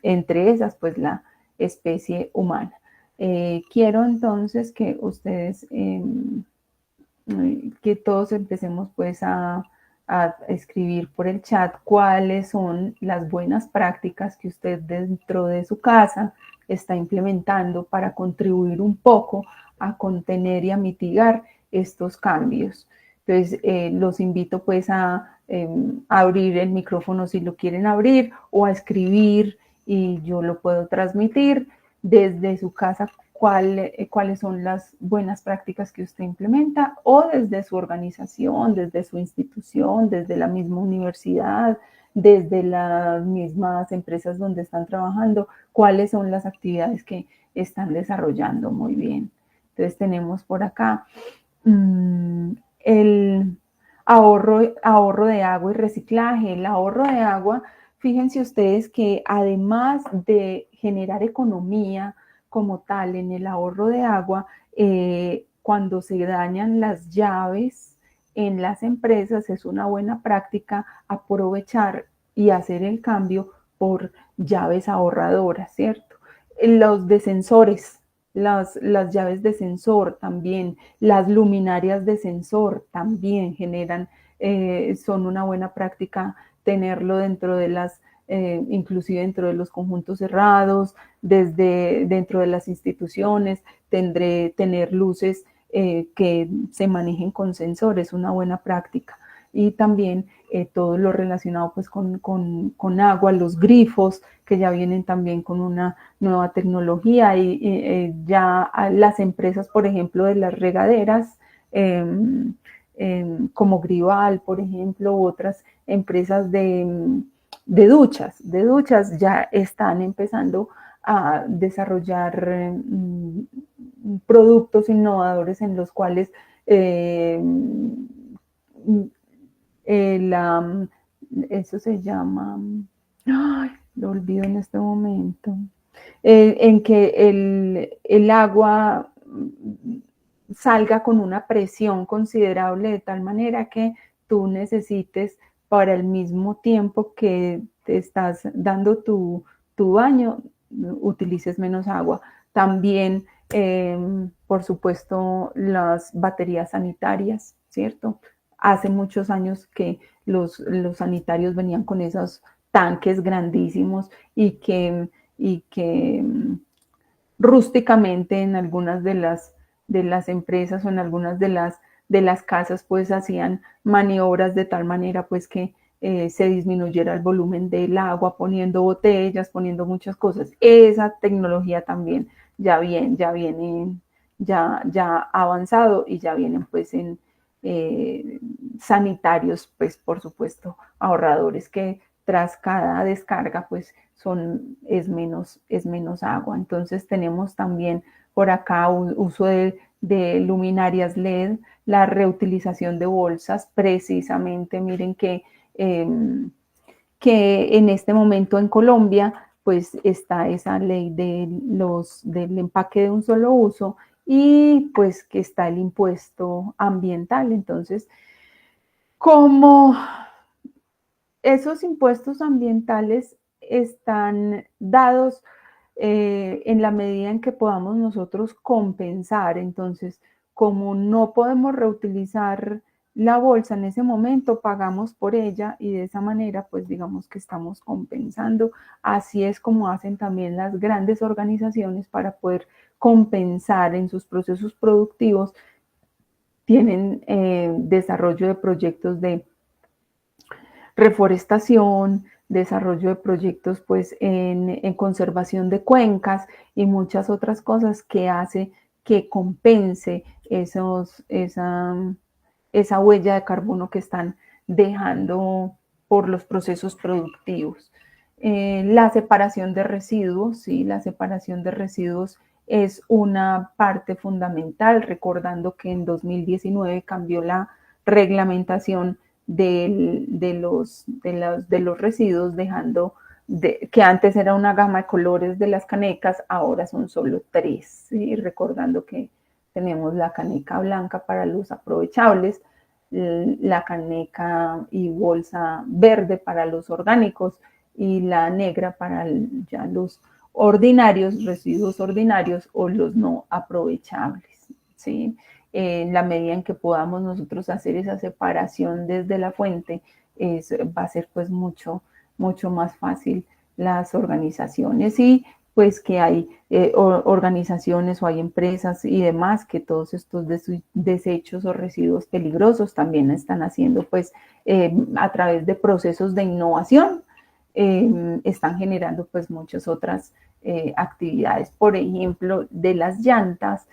entre esas pues la especie humana. Quiero entonces que ustedes, que todos empecemos pues a escribir por el chat cuáles son las buenas prácticas que usted dentro de su casa está implementando para contribuir un poco a contener y a mitigar estos cambios. Entonces, los invito pues a abrir el micrófono si lo quieren abrir, o a escribir y yo lo puedo transmitir desde su casa cuáles son las buenas prácticas que usted implementa, o desde su organización, desde su institución, desde la misma universidad, desde las mismas empresas donde están trabajando, cuáles son las actividades que están desarrollando. Muy bien. Entonces tenemos por acá el ahorro de agua y reciclaje. El ahorro de agua, fíjense ustedes que además de generar economía como tal en el ahorro de agua, cuando se dañan las llaves en las empresas, es una buena práctica aprovechar y hacer el cambio por llaves ahorradoras, ¿cierto? Los de sensores, las llaves de sensor también, las luminarias de sensor también generan, son una buena práctica tenerlo dentro de las inclusive dentro de los conjuntos cerrados, dentro de las instituciones, tener luces que se manejen con sensores, una buena práctica. Y también todo lo relacionado pues con agua, los grifos, que ya vienen también con una nueva tecnología, y ya las empresas, por ejemplo, de las regaderas, como Grival, por ejemplo, u otras empresas de duchas ya están empezando a desarrollar productos innovadores en los cuales eso se llama, ay, lo olvido en este momento, en que el agua salga con una presión considerable de tal manera que tú necesites para el mismo tiempo que te estás dando tu baño, utilices menos agua. También, por supuesto, las baterías sanitarias, ¿cierto? Hace muchos años que los sanitarios venían con esos tanques grandísimos y que rústicamente en algunas de las empresas o en algunas de las casas pues hacían maniobras de tal manera pues que se disminuyera el volumen del agua, poniendo botellas, poniendo muchas cosas. Esa tecnología también ya viene avanzado y ya vienen pues en sanitarios, pues por supuesto ahorradores, que tras cada descarga pues es menos agua. Entonces tenemos también por acá uso de luminarias LED, la reutilización de bolsas, precisamente miren que en este momento en Colombia pues está esa ley del empaque de un solo uso y pues que está el impuesto ambiental. Entonces, como esos impuestos ambientales están dados en la medida en que podamos nosotros compensar, entonces, como no podemos reutilizar la bolsa en ese momento, pagamos por ella y de esa manera, pues digamos que estamos compensando. Así es como hacen también las grandes organizaciones para poder compensar en sus procesos productivos. Tienen desarrollo de proyectos de reforestación, desarrollo de proyectos pues en conservación de cuencas y muchas otras cosas que hace que compense esa huella de carbono que están dejando por los procesos productivos. La separación de residuos, sí, la separación de residuos es una parte fundamental, recordando que en 2019 cambió la reglamentación de los residuos, dejando que antes era una gama de colores de las canecas, ahora son solo 3, ¿sí? Recordando que tenemos la caneca blanca para los aprovechables, la caneca y bolsa verde para los orgánicos y la negra para ya los ordinarios, residuos ordinarios o los no aprovechables, ¿sí? En la medida en que podamos nosotros hacer esa separación desde la fuente, va a ser pues mucho más fácil las organizaciones y pues que hay organizaciones o hay empresas y demás que todos estos desechos o residuos peligrosos también están haciendo pues a través de procesos de innovación, están generando pues muchas otras actividades, por ejemplo, de las llantas,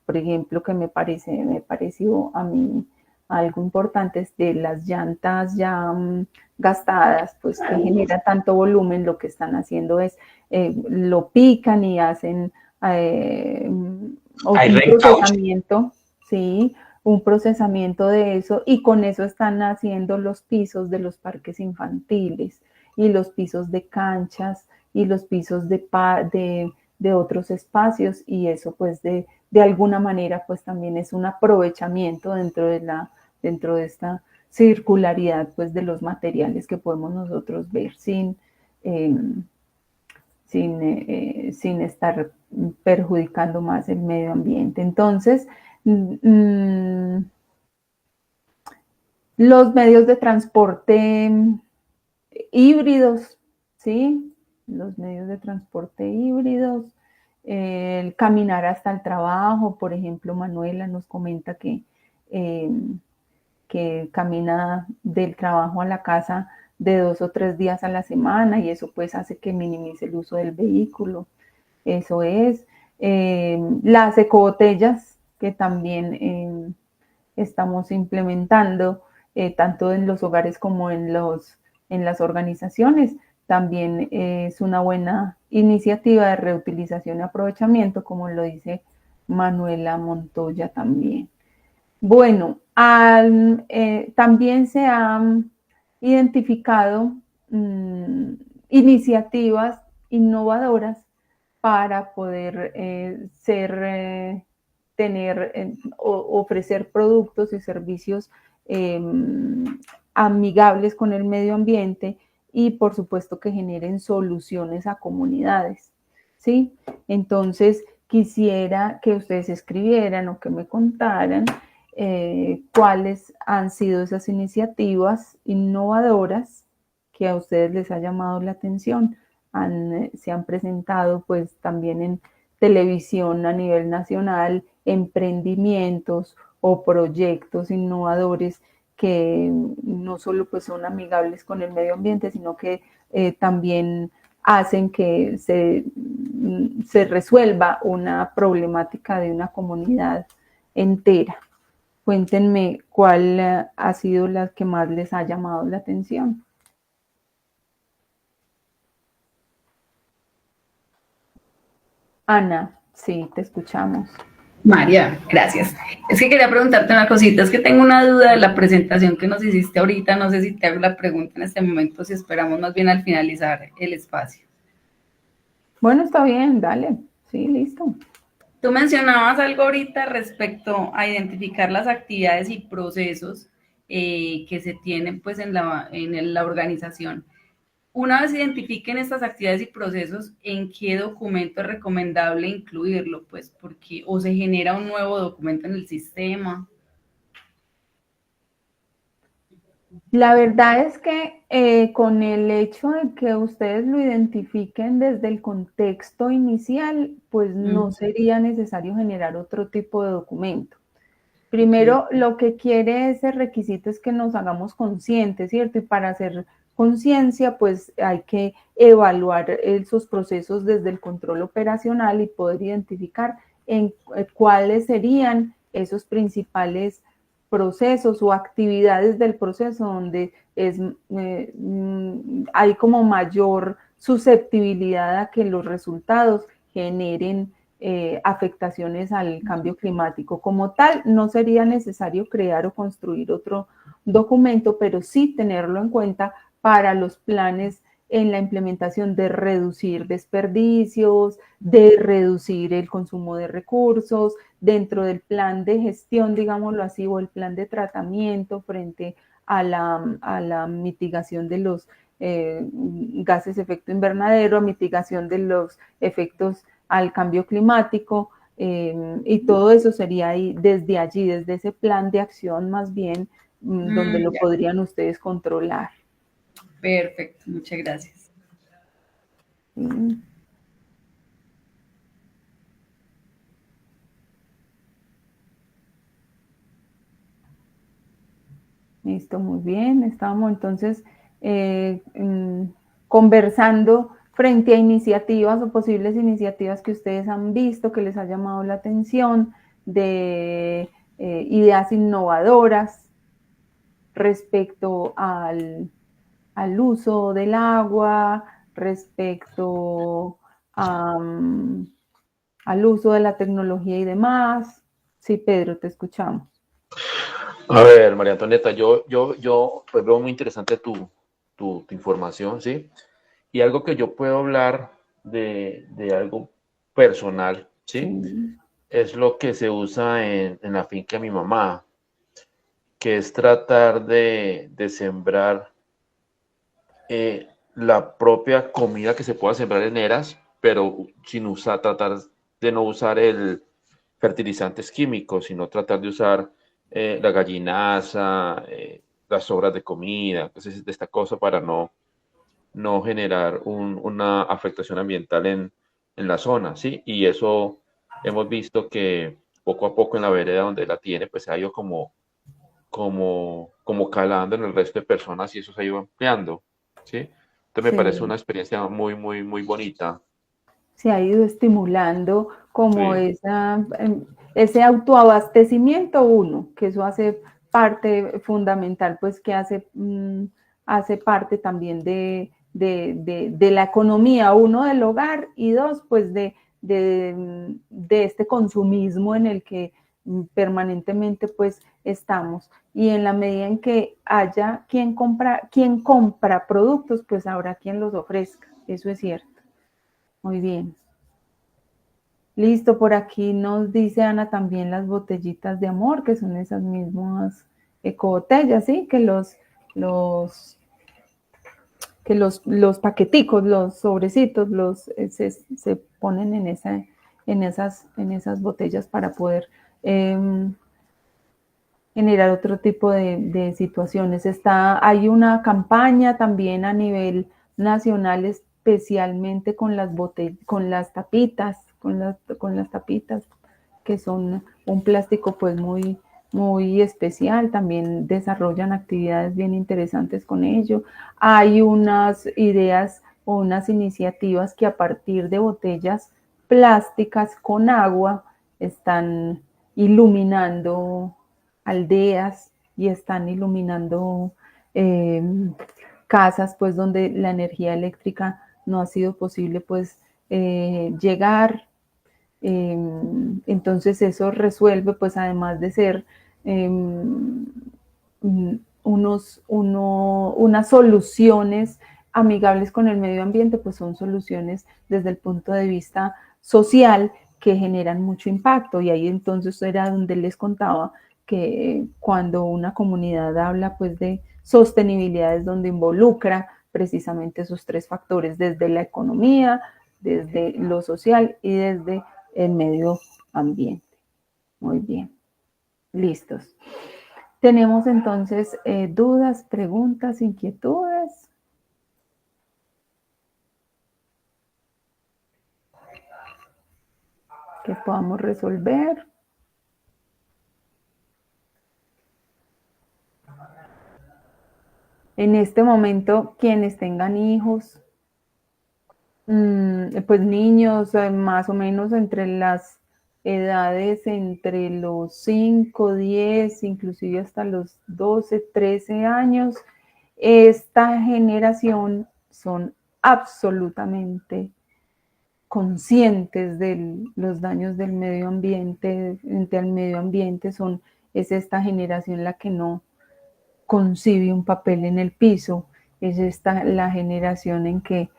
por ejemplo, que me pareció a mí algo importante es de las llantas ya gastadas, pues que genera tanto volumen, lo que están haciendo es lo pican y hacen un procesamiento, sí, un procesamiento de eso y con eso están haciendo los pisos de los parques infantiles y los pisos de canchas y los pisos de otros espacios y eso pues de alguna manera pues también es un aprovechamiento dentro de esta circularidad pues de los materiales que podemos nosotros ver sin estar perjudicando más el medio ambiente. Entonces, los medios de transporte híbridos, ¿sí? Los medios de transporte híbridos, el caminar hasta el trabajo, por ejemplo, Manuela nos comenta que camina del trabajo a la casa de 2 o 3 días a la semana y eso pues hace que minimice el uso del vehículo. Eso es. Las ecobotellas que también estamos implementando tanto en los hogares como en las organizaciones también es una buena iniciativa de reutilización y aprovechamiento, como lo dice Manuela Montoya también. Bueno, también se han identificado iniciativas innovadoras para poder ofrecer productos y servicios amigables con el medio ambiente y por supuesto que generen soluciones a comunidades, ¿sí? Entonces quisiera que ustedes escribieran o que me contaran cuáles han sido esas iniciativas innovadoras que a ustedes les ha llamado la atención. Se han presentado pues también en televisión a nivel nacional, emprendimientos o proyectos innovadores que no solo pues son amigables con el medio ambiente, sino que también hacen que se resuelva una problemática de una comunidad entera. Cuéntenme cuál ha sido la que más les ha llamado la atención. Ana, sí, te escuchamos. María, gracias. Es que quería preguntarte una cosita, es que tengo una duda de la presentación que nos hiciste ahorita, no sé si te hago la pregunta en este momento, si esperamos más bien al finalizar el espacio. Bueno, está bien, dale, sí, listo. Tú mencionabas algo ahorita respecto a identificar las actividades y procesos que se tienen pues en la organización. Una vez identifiquen estas actividades y procesos, ¿en qué documento es recomendable incluirlo? Pues porque o se genera un nuevo documento en el sistema. La verdad es que con el hecho de que ustedes lo identifiquen desde el contexto inicial, pues no sería necesario generar otro tipo de documento. Primero, lo que quiere ese requisito es que nos hagamos conscientes, ¿cierto? Y para hacer conciencia, pues hay que evaluar esos procesos desde el control operacional y poder identificar en cuáles serían esos principales procesos o actividades del proceso donde hay como mayor susceptibilidad a que los resultados generen afectaciones al cambio climático. Como tal, no sería necesario crear o construir otro documento, pero sí tenerlo en cuenta para los planes en la implementación de reducir desperdicios, de reducir el consumo de recursos, dentro del plan de gestión, digámoslo así, o el plan de tratamiento frente a la mitigación de los gases de efecto invernadero, a mitigación de los efectos al cambio climático, y todo eso sería ahí, desde allí, desde ese plan de acción más bien, donde lo podrían ustedes controlar. Perfecto, muchas gracias. Listo, muy bien. Estábamos entonces conversando frente a iniciativas o posibles iniciativas que ustedes han visto, que les ha llamado la atención, de ideas innovadoras respecto al uso del agua, respecto al uso de la tecnología y demás. Sí, Pedro, te escuchamos. A ver, María Antonieta, yo pues veo muy interesante tu información, ¿sí? Y algo que yo puedo hablar de algo personal, ¿sí? Es lo que se usa en la finca de mi mamá, que es tratar de sembrar la propia comida que se pueda sembrar en eras, pero sin tratar de no usar el fertilizantes químicos, sino tratar de usar la gallinaza, las sobras de comida, entonces de esta cosa para no generar una afectación ambiental en la zona, ¿sí? Y eso hemos visto que poco a poco en la vereda donde la tiene, pues se ha ido como calando en el resto de personas y eso se ha ido ampliando, ¿sí? Entonces me parece una experiencia muy, muy, muy bonita. Se ha ido estimulando como ese autoabastecimiento uno, que eso hace parte fundamental, pues que hace parte también de de la economía, uno del hogar y dos, pues de este consumismo en el que permanentemente pues estamos. Y en la medida en que haya quien compra productos, pues habrá quien los ofrezca. Eso es cierto. Muy bien. Listo, por aquí nos dice Ana también las botellitas de amor, que son esas mismas ecobotellas, ¿sí? Que los paqueticos, los sobrecitos, se ponen en esas botellas para poder generar otro tipo de situaciones. Hay una campaña también a nivel nacional, especialmente con las tapitas, que son un plástico pues muy, muy especial. También desarrollan actividades bien interesantes con ello. Hay unas ideas o unas iniciativas que a partir de botellas plásticas con agua están iluminando aldeas y están iluminando casas pues donde la energía eléctrica no ha sido posible pues llegar. Entonces eso resuelve pues además de ser unas soluciones amigables con el medio ambiente, pues son soluciones desde el punto de vista social que generan mucho impacto. Y ahí entonces era donde les contaba que cuando una comunidad habla pues de sostenibilidad es donde involucra precisamente esos tres factores, desde la economía, desde lo social y desde el medio ambiente. Muy bien, listos. Tenemos entonces dudas, preguntas, inquietudes. Que podamos resolver. En este momento, quienes tengan hijos, pues niños más o menos entre las edades entre los 5, 10, inclusive hasta los 12, 13 años, esta generación son absolutamente conscientes de los daños del medio ambiente, es esta generación la que no concibe un papel en el piso, es la generación en que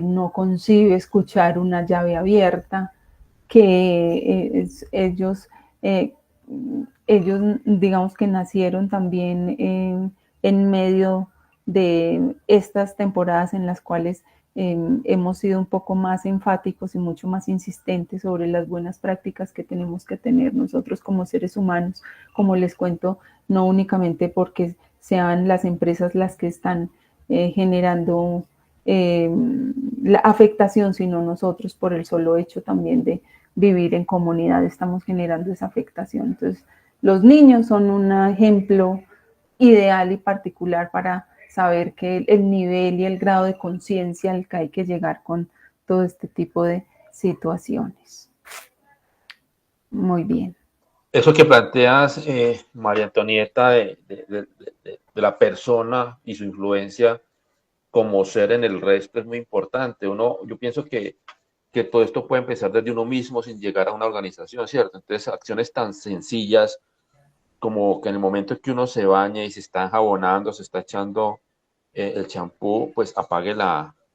no concibe escuchar una llave abierta, que ellos digamos que nacieron también en medio de estas temporadas en las cuales hemos sido un poco más enfáticos y mucho más insistentes sobre las buenas prácticas que tenemos que tener nosotros como seres humanos, como les cuento, no únicamente porque sean las empresas las que están generando la afectación, sino nosotros por el solo hecho también de vivir en comunidad estamos generando esa afectación. Entonces, los niños son un ejemplo ideal y particular para saber que el nivel y el grado de conciencia al que hay que llegar con todo este tipo de situaciones. Muy bien. Eso que planteas, María Antonieta, de la persona y su influencia como ser en el resto es muy importante. Yo pienso que todo esto puede empezar desde uno mismo sin llegar a una organización, ¿cierto? Entonces, acciones tan sencillas como que en el momento en que uno se baña y se está enjabonando, se está echando el champú, pues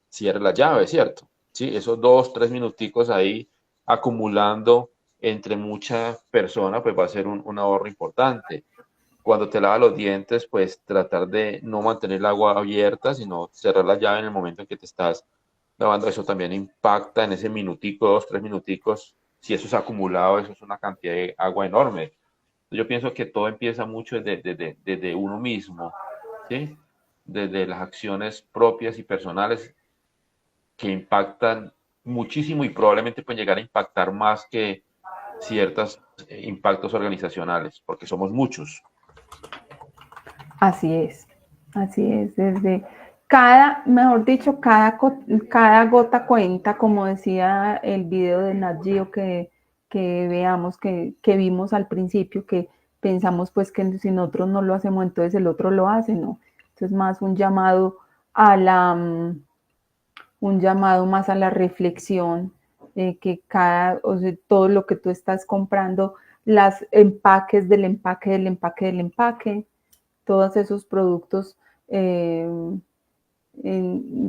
cierre la llave, ¿cierto? Sí, esos 2, 3 minuticos ahí acumulando entre muchas personas, pues va a ser un ahorro importante. Cuando te lavas los dientes, pues tratar de no mantener el agua abierta, sino cerrar la llave en el momento en que te estás lavando. Eso también impacta en ese minutico, 2, 3 minuticos. Si eso es acumulado, eso es una cantidad de agua enorme. Yo pienso que todo empieza mucho desde uno mismo, ¿sí? Desde las acciones propias y personales que impactan muchísimo y probablemente pueden llegar a impactar más que ciertos impactos organizacionales, porque somos muchos. Así es, desde mejor dicho, cada gota cuenta, como decía el video de Nat Geo que vimos al principio, que pensamos pues que si nosotros no lo hacemos, entonces el otro lo hace, ¿no? Entonces más un llamado a un llamado más a la reflexión, que o sea, todo lo que tú estás comprando, las empaques del empaque, del empaque, del empaque, todos esos productos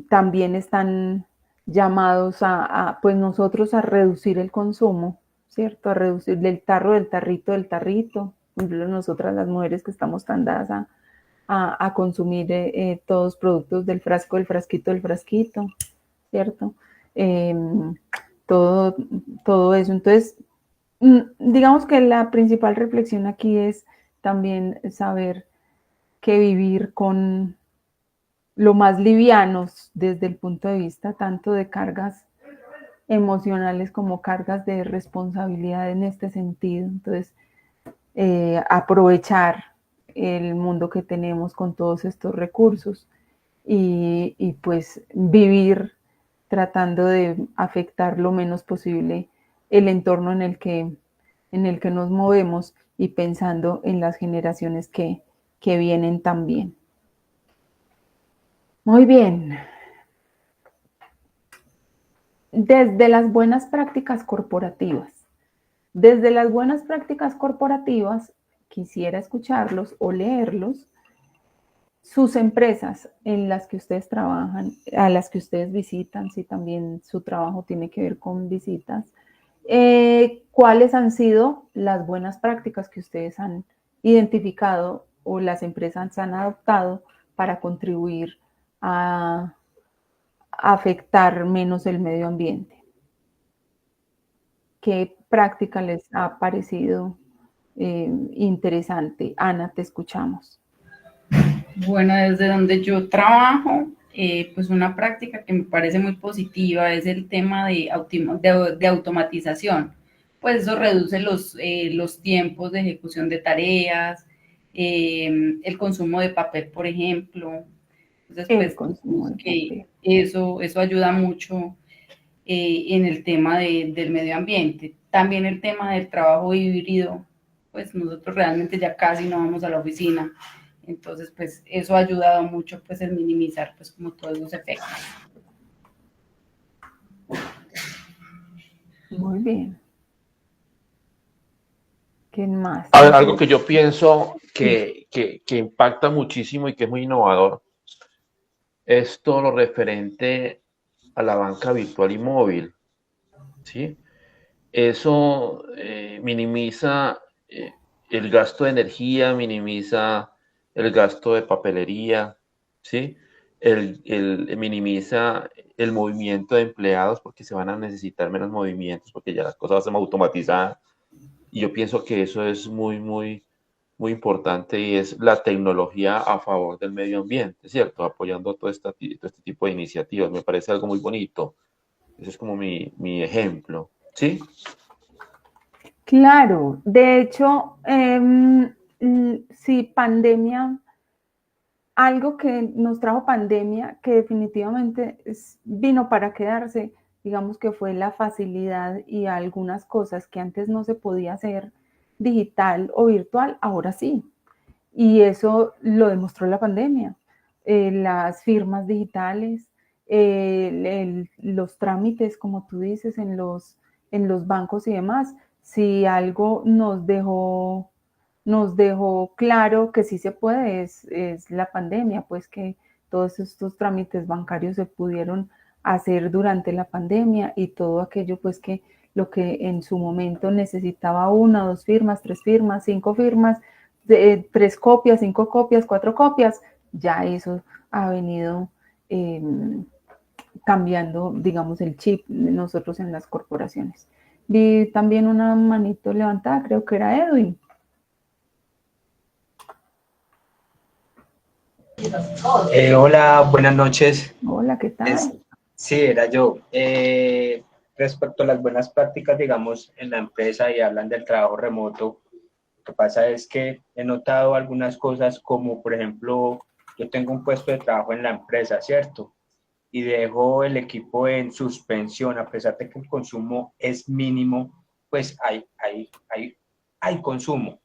también están llamados pues nosotros a reducir el consumo, ¿cierto? A reducir del tarro, del tarrito, del tarrito. Por ejemplo, nosotras las mujeres que estamos tan dadas a consumir todos productos del frasco, del frasquito, del frasquito, ¿cierto? Todo eso. Entonces, digamos que la principal reflexión aquí es también saber que vivir con lo más livianos desde el punto de vista tanto de cargas emocionales como cargas de responsabilidad en este sentido. Entonces, aprovechar el mundo que tenemos con todos estos recursos y pues vivir tratando de afectar lo menos posible el entorno en el que nos movemos y pensando en las generaciones que vienen también. Muy bien. Desde las buenas prácticas corporativas. Desde las buenas prácticas corporativas, quisiera escucharlos o leerlos, sus empresas en las que ustedes trabajan, a las que ustedes visitan, si también su trabajo tiene que ver con visitas, ¿cuáles han sido las buenas prácticas que ustedes han identificado o las empresas han adoptado para contribuir a afectar menos el medio ambiente? ¿Qué práctica les ha parecido interesante? Ana, te escuchamos. Bueno, desde donde yo trabajo, pues una práctica que me parece muy positiva es el tema de automatización. Pues eso reduce los tiempos de ejecución de tareas, el consumo de papel, por ejemplo. Entonces, pues, eso ayuda mucho en el tema del medio ambiente. También el tema del trabajo híbrido, pues nosotros realmente ya casi no vamos a la oficina. Entonces, pues eso ha ayudado mucho pues en minimizar pues como todos los efectos. Muy bien. ¿Quién más? A ver, algo que yo pienso que impacta muchísimo y que es muy innovador es todo lo referente a la banca virtual y móvil, ¿sí? Eso minimiza el gasto de energía, minimiza el gasto de papelería, ¿sí? Minimiza el movimiento de empleados porque se van a necesitar menos movimientos porque ya las cosas van a ser automatizadas. Y yo pienso que eso es muy, muy, muy importante y es la tecnología a favor del medio ambiente, ¿cierto? Apoyando todo este tipo de iniciativas. Me parece algo muy bonito. Ese es como mi ejemplo, ¿sí? Claro, de hecho, sí, pandemia, algo que nos trajo pandemia, que definitivamente vino para quedarse, digamos que fue la facilidad y algunas cosas que antes no se podía hacer digital o virtual, ahora sí. Y eso lo demostró la pandemia. Las firmas digitales, los trámites, como tú dices, en los bancos y demás. Si algo nos dejó claro que sí se puede, es la pandemia, pues que todos estos trámites bancarios se pudieron hacer durante la pandemia y todo aquello pues que lo que en su momento necesitaba 1, 2 firmas, 3 firmas, 5 firmas, 3 copias, 5 copias, 4 copias, ya eso ha venido cambiando, digamos, el chip de nosotros en las corporaciones. Vi también una manito levantada, creo que era Edwin. Hola, buenas noches. Hola, ¿qué tal? Sí, era yo. Respecto a las buenas prácticas, digamos, en la empresa y hablan del trabajo remoto, lo que pasa es que he notado algunas cosas como, por ejemplo, yo tengo un puesto de trabajo en la empresa, ¿cierto? Y dejo el equipo en suspensión, a pesar de que el consumo es mínimo, pues hay consumo.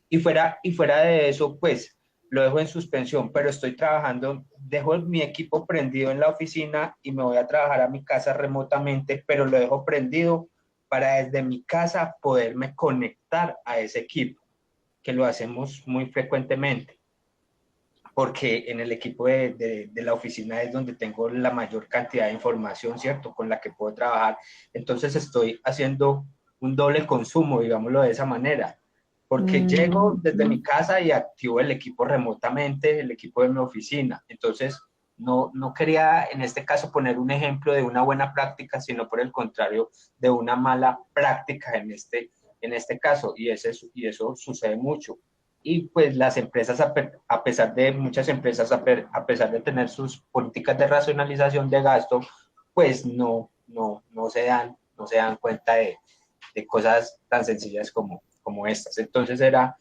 Y fuera de eso, pues, lo dejo en suspensión, pero estoy trabajando, dejo mi equipo prendido en la oficina y me voy a trabajar a mi casa remotamente, pero lo dejo prendido para desde mi casa poderme conectar a ese equipo, que lo hacemos muy frecuentemente, porque en el equipo de la oficina es donde tengo la mayor cantidad de información, ¿cierto?, con la que puedo trabajar. Entonces estoy haciendo un doble consumo, digámoslo de esa manera, porque llego desde mi casa y activo el equipo remotamente, el equipo de mi oficina. Entonces, no quería en este caso poner un ejemplo de una buena práctica, sino por el contrario, de una mala práctica en este caso, y eso sucede mucho. Y pues las empresas, a pesar de muchas empresas, a pesar de tener sus políticas de racionalización de gasto, pues no se dan cuenta de cosas tan sencillas como estas. Entonces era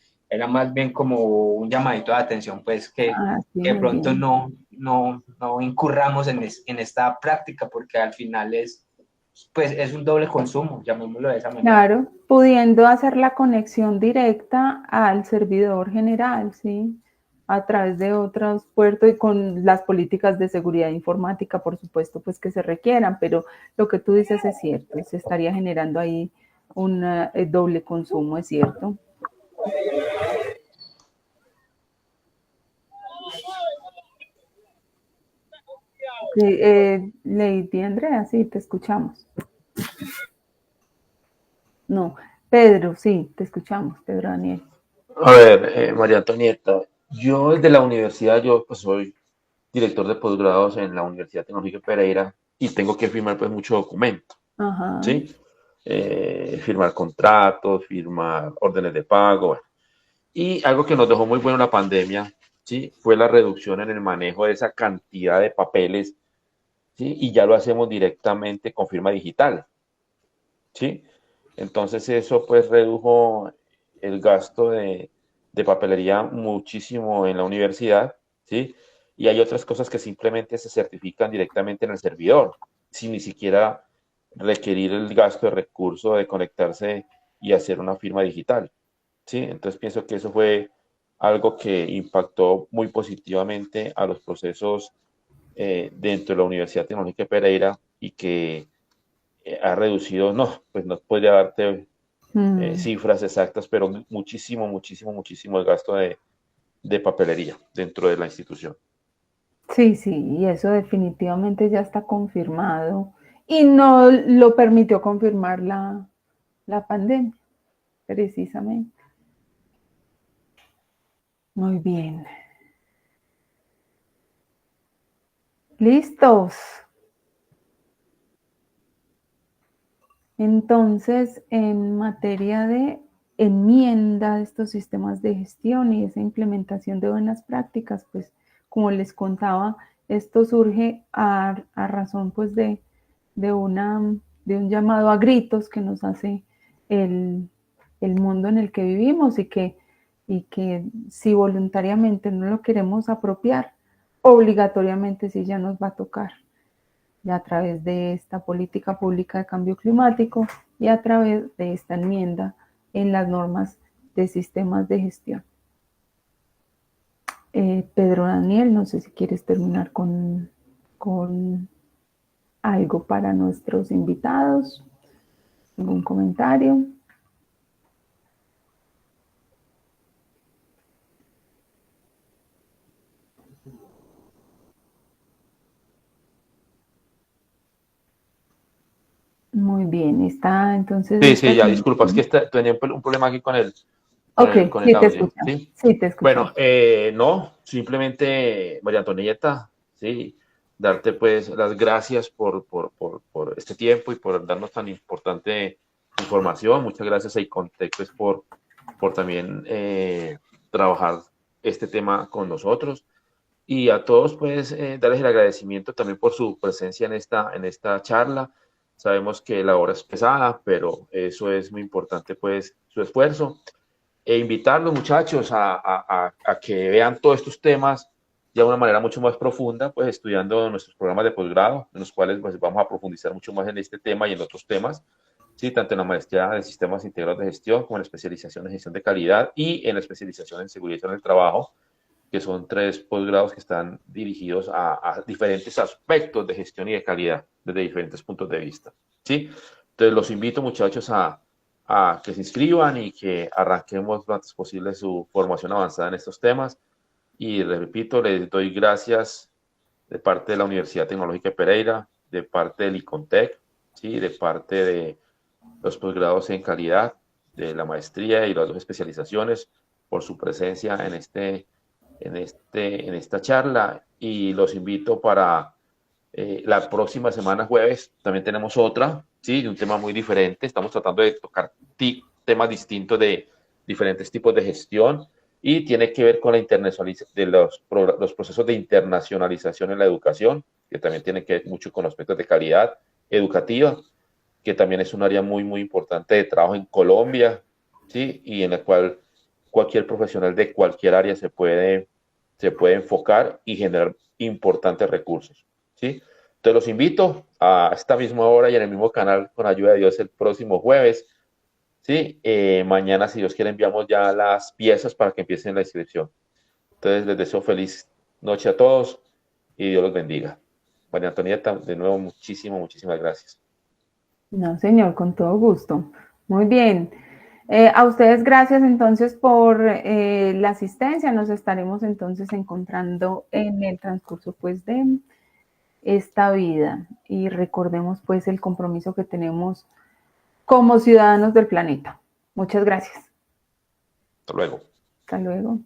más bien como un llamadito de atención, pues que de pronto no incurramos en esta práctica, porque al final es un doble consumo, llamémoslo de esa manera. Claro, pudiendo hacer la conexión directa al servidor general, ¿sí? A través de otros puertos y con las políticas de seguridad informática, por supuesto, pues que se requieran, pero lo que tú dices es cierto, se estaría generando ahí un doble consumo, es cierto. Sí, Lady Andrea, sí, te escuchamos. No, Pedro, sí, te escuchamos, Pedro Daniel. A ver, María Antonieta, yo desde la universidad, yo pues soy director de posgrados en la Universidad Tecnológica de Pereira y tengo que firmar pues mucho documento, Ajá. ¿sí? Firmar contratos, firmar órdenes de pago, bueno. Y algo que nos dejó muy bueno la pandemia, ¿sí?, fue la reducción en el manejo de esa cantidad de papeles, ¿sí? Y ya lo hacemos directamente con firma digital, ¿sí? Entonces eso pues redujo el gasto de papelería muchísimo en la universidad, ¿sí? Y hay otras cosas que simplemente se certifican directamente en el servidor, sin ni siquiera requerir el gasto de recurso de conectarse y hacer una firma digital, ¿sí? Entonces pienso que eso fue algo que impactó muy positivamente a los procesos dentro de la Universidad Tecnológica de Pereira y que ha reducido, pues no podría darte cifras exactas, pero muchísimo el gasto de papelería dentro de la institución. Sí, y eso definitivamente ya está confirmado y no lo permitió confirmar la pandemia, precisamente. Muy bien. ¿Listos? Entonces, en materia de enmienda de estos sistemas de gestión y esa implementación de buenas prácticas, pues como les contaba, esto surge a razón pues de un llamado a gritos que nos hace el mundo en el que vivimos y que si voluntariamente no lo queremos apropiar, obligatoriamente sí ya nos va a tocar, ya a través de esta política pública de cambio climático y a través de esta enmienda en las normas de sistemas de gestión. Pedro Daniel, no sé si quieres terminar con algo para nuestros invitados, algún comentario. Muy bien, está entonces... Sí, ya, disculpa, es que tenía un problema aquí con el audio. ¿Sí? Sí, te escucho. Bueno, no, simplemente, María Antonieta, sí, darte pues las gracias por este tiempo y por darnos tan importante información. Muchas gracias a Icontec por también trabajar este tema con nosotros. Y a todos, pues, darles el agradecimiento también por su presencia en esta charla. Sabemos que la hora es pesada, pero eso es muy importante, pues, su esfuerzo. E invitarlos, muchachos, a que vean todos estos temas ya de una manera mucho más profunda, pues, estudiando nuestros programas de posgrado, en los cuales pues, vamos a profundizar mucho más en este tema y en otros temas, ¿sí? Tanto en la maestría de sistemas integrados de gestión como en la especialización en gestión de calidad y en la especialización en seguridad en el trabajo. que son 3 posgrados que están dirigidos a diferentes aspectos de gestión y de calidad desde diferentes puntos de vista, ¿sí? Entonces los invito, muchachos, a que se inscriban y que arranquemos lo antes posible su formación avanzada en estos temas. Y les repito, les doy gracias de parte de la Universidad Tecnológica de Pereira, de parte del ICONTEC, ¿sí? De parte de los posgrados en calidad, de la maestría y las 2 especializaciones, por su presencia en esta charla, y los invito para la próxima semana, jueves, también tenemos otra, ¿sí? De un tema muy diferente. Estamos tratando de tocar temas distintos de diferentes tipos de gestión, y tiene que ver con la internacionalización de los procesos de internacionalización en la educación, que también tiene que ver mucho con los aspectos de calidad educativa, que también es un área muy, muy importante de trabajo en Colombia, ¿sí? Y en la cual cualquier profesional de cualquier área se puede enfocar y generar importantes recursos, ¿sí? Entonces los invito a esta misma hora y en el mismo canal, con ayuda de Dios, el próximo jueves, ¿sí? Mañana, si Dios quiere, enviamos ya las piezas para que empiecen la inscripción. Entonces les deseo feliz noche a todos y Dios los bendiga. María Antonieta, de nuevo, muchísimas gracias. No, señor, con todo gusto. Muy bien. A ustedes gracias entonces por la asistencia. Nos estaremos entonces encontrando en el transcurso pues de esta vida, y recordemos pues el compromiso que tenemos como ciudadanos del planeta. Muchas gracias. Hasta luego. Hasta luego.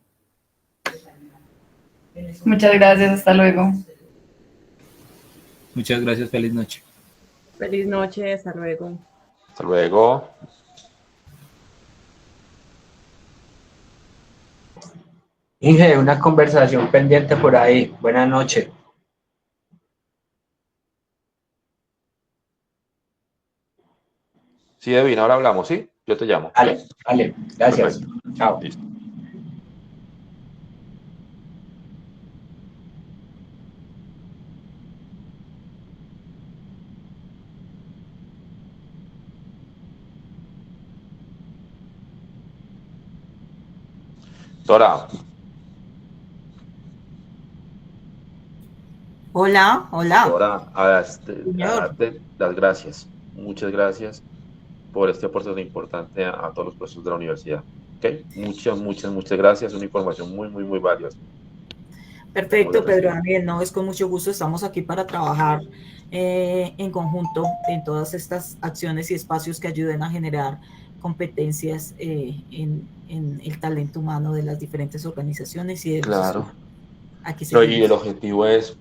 Muchas gracias, hasta luego. Muchas gracias, feliz noche. Feliz noche, hasta luego. Hasta luego. Inge, una conversación pendiente por ahí. Buenas noches. Sí, Edwin, ahora hablamos, ¿sí? Yo te llamo. Vale, gracias. Perfecto. Chao. Listo. Dora. Hola. Dora, a darte las gracias. Muchas gracias por este aporte tan importante a todos los procesos de la universidad. ¿Okay? Muchas gracias. Una información muy valiosa. Perfecto, Pedro Daniel. No, es con mucho gusto. Estamos aquí para trabajar en conjunto en todas estas acciones y espacios que ayuden a generar competencias en el talento humano de las diferentes organizaciones y de claro. Aquí y el objetivo es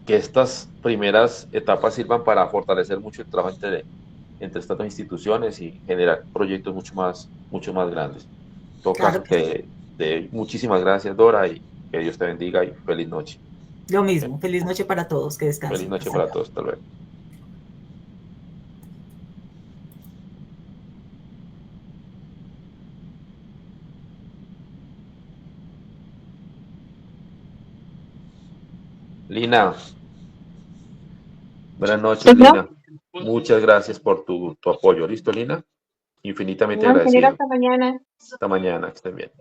que estas primeras etapas sirvan para fortalecer mucho el trabajo entre estas 2 instituciones y generar proyectos mucho más grandes. En todo caso, muchísimas gracias, Dora, y que Dios te bendiga y feliz noche. Lo mismo, feliz noche para todos, que descansen. Feliz noche para todos, hasta luego. Lina, buenas noches, Lina. Muchas gracias por tu apoyo. ¿Listo, Lina? Infinitamente agradecido. Hasta mañana. Hasta mañana, que estén bien.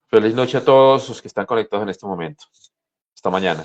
Feliz noche a todos los que están conectados en este momento. Hasta mañana.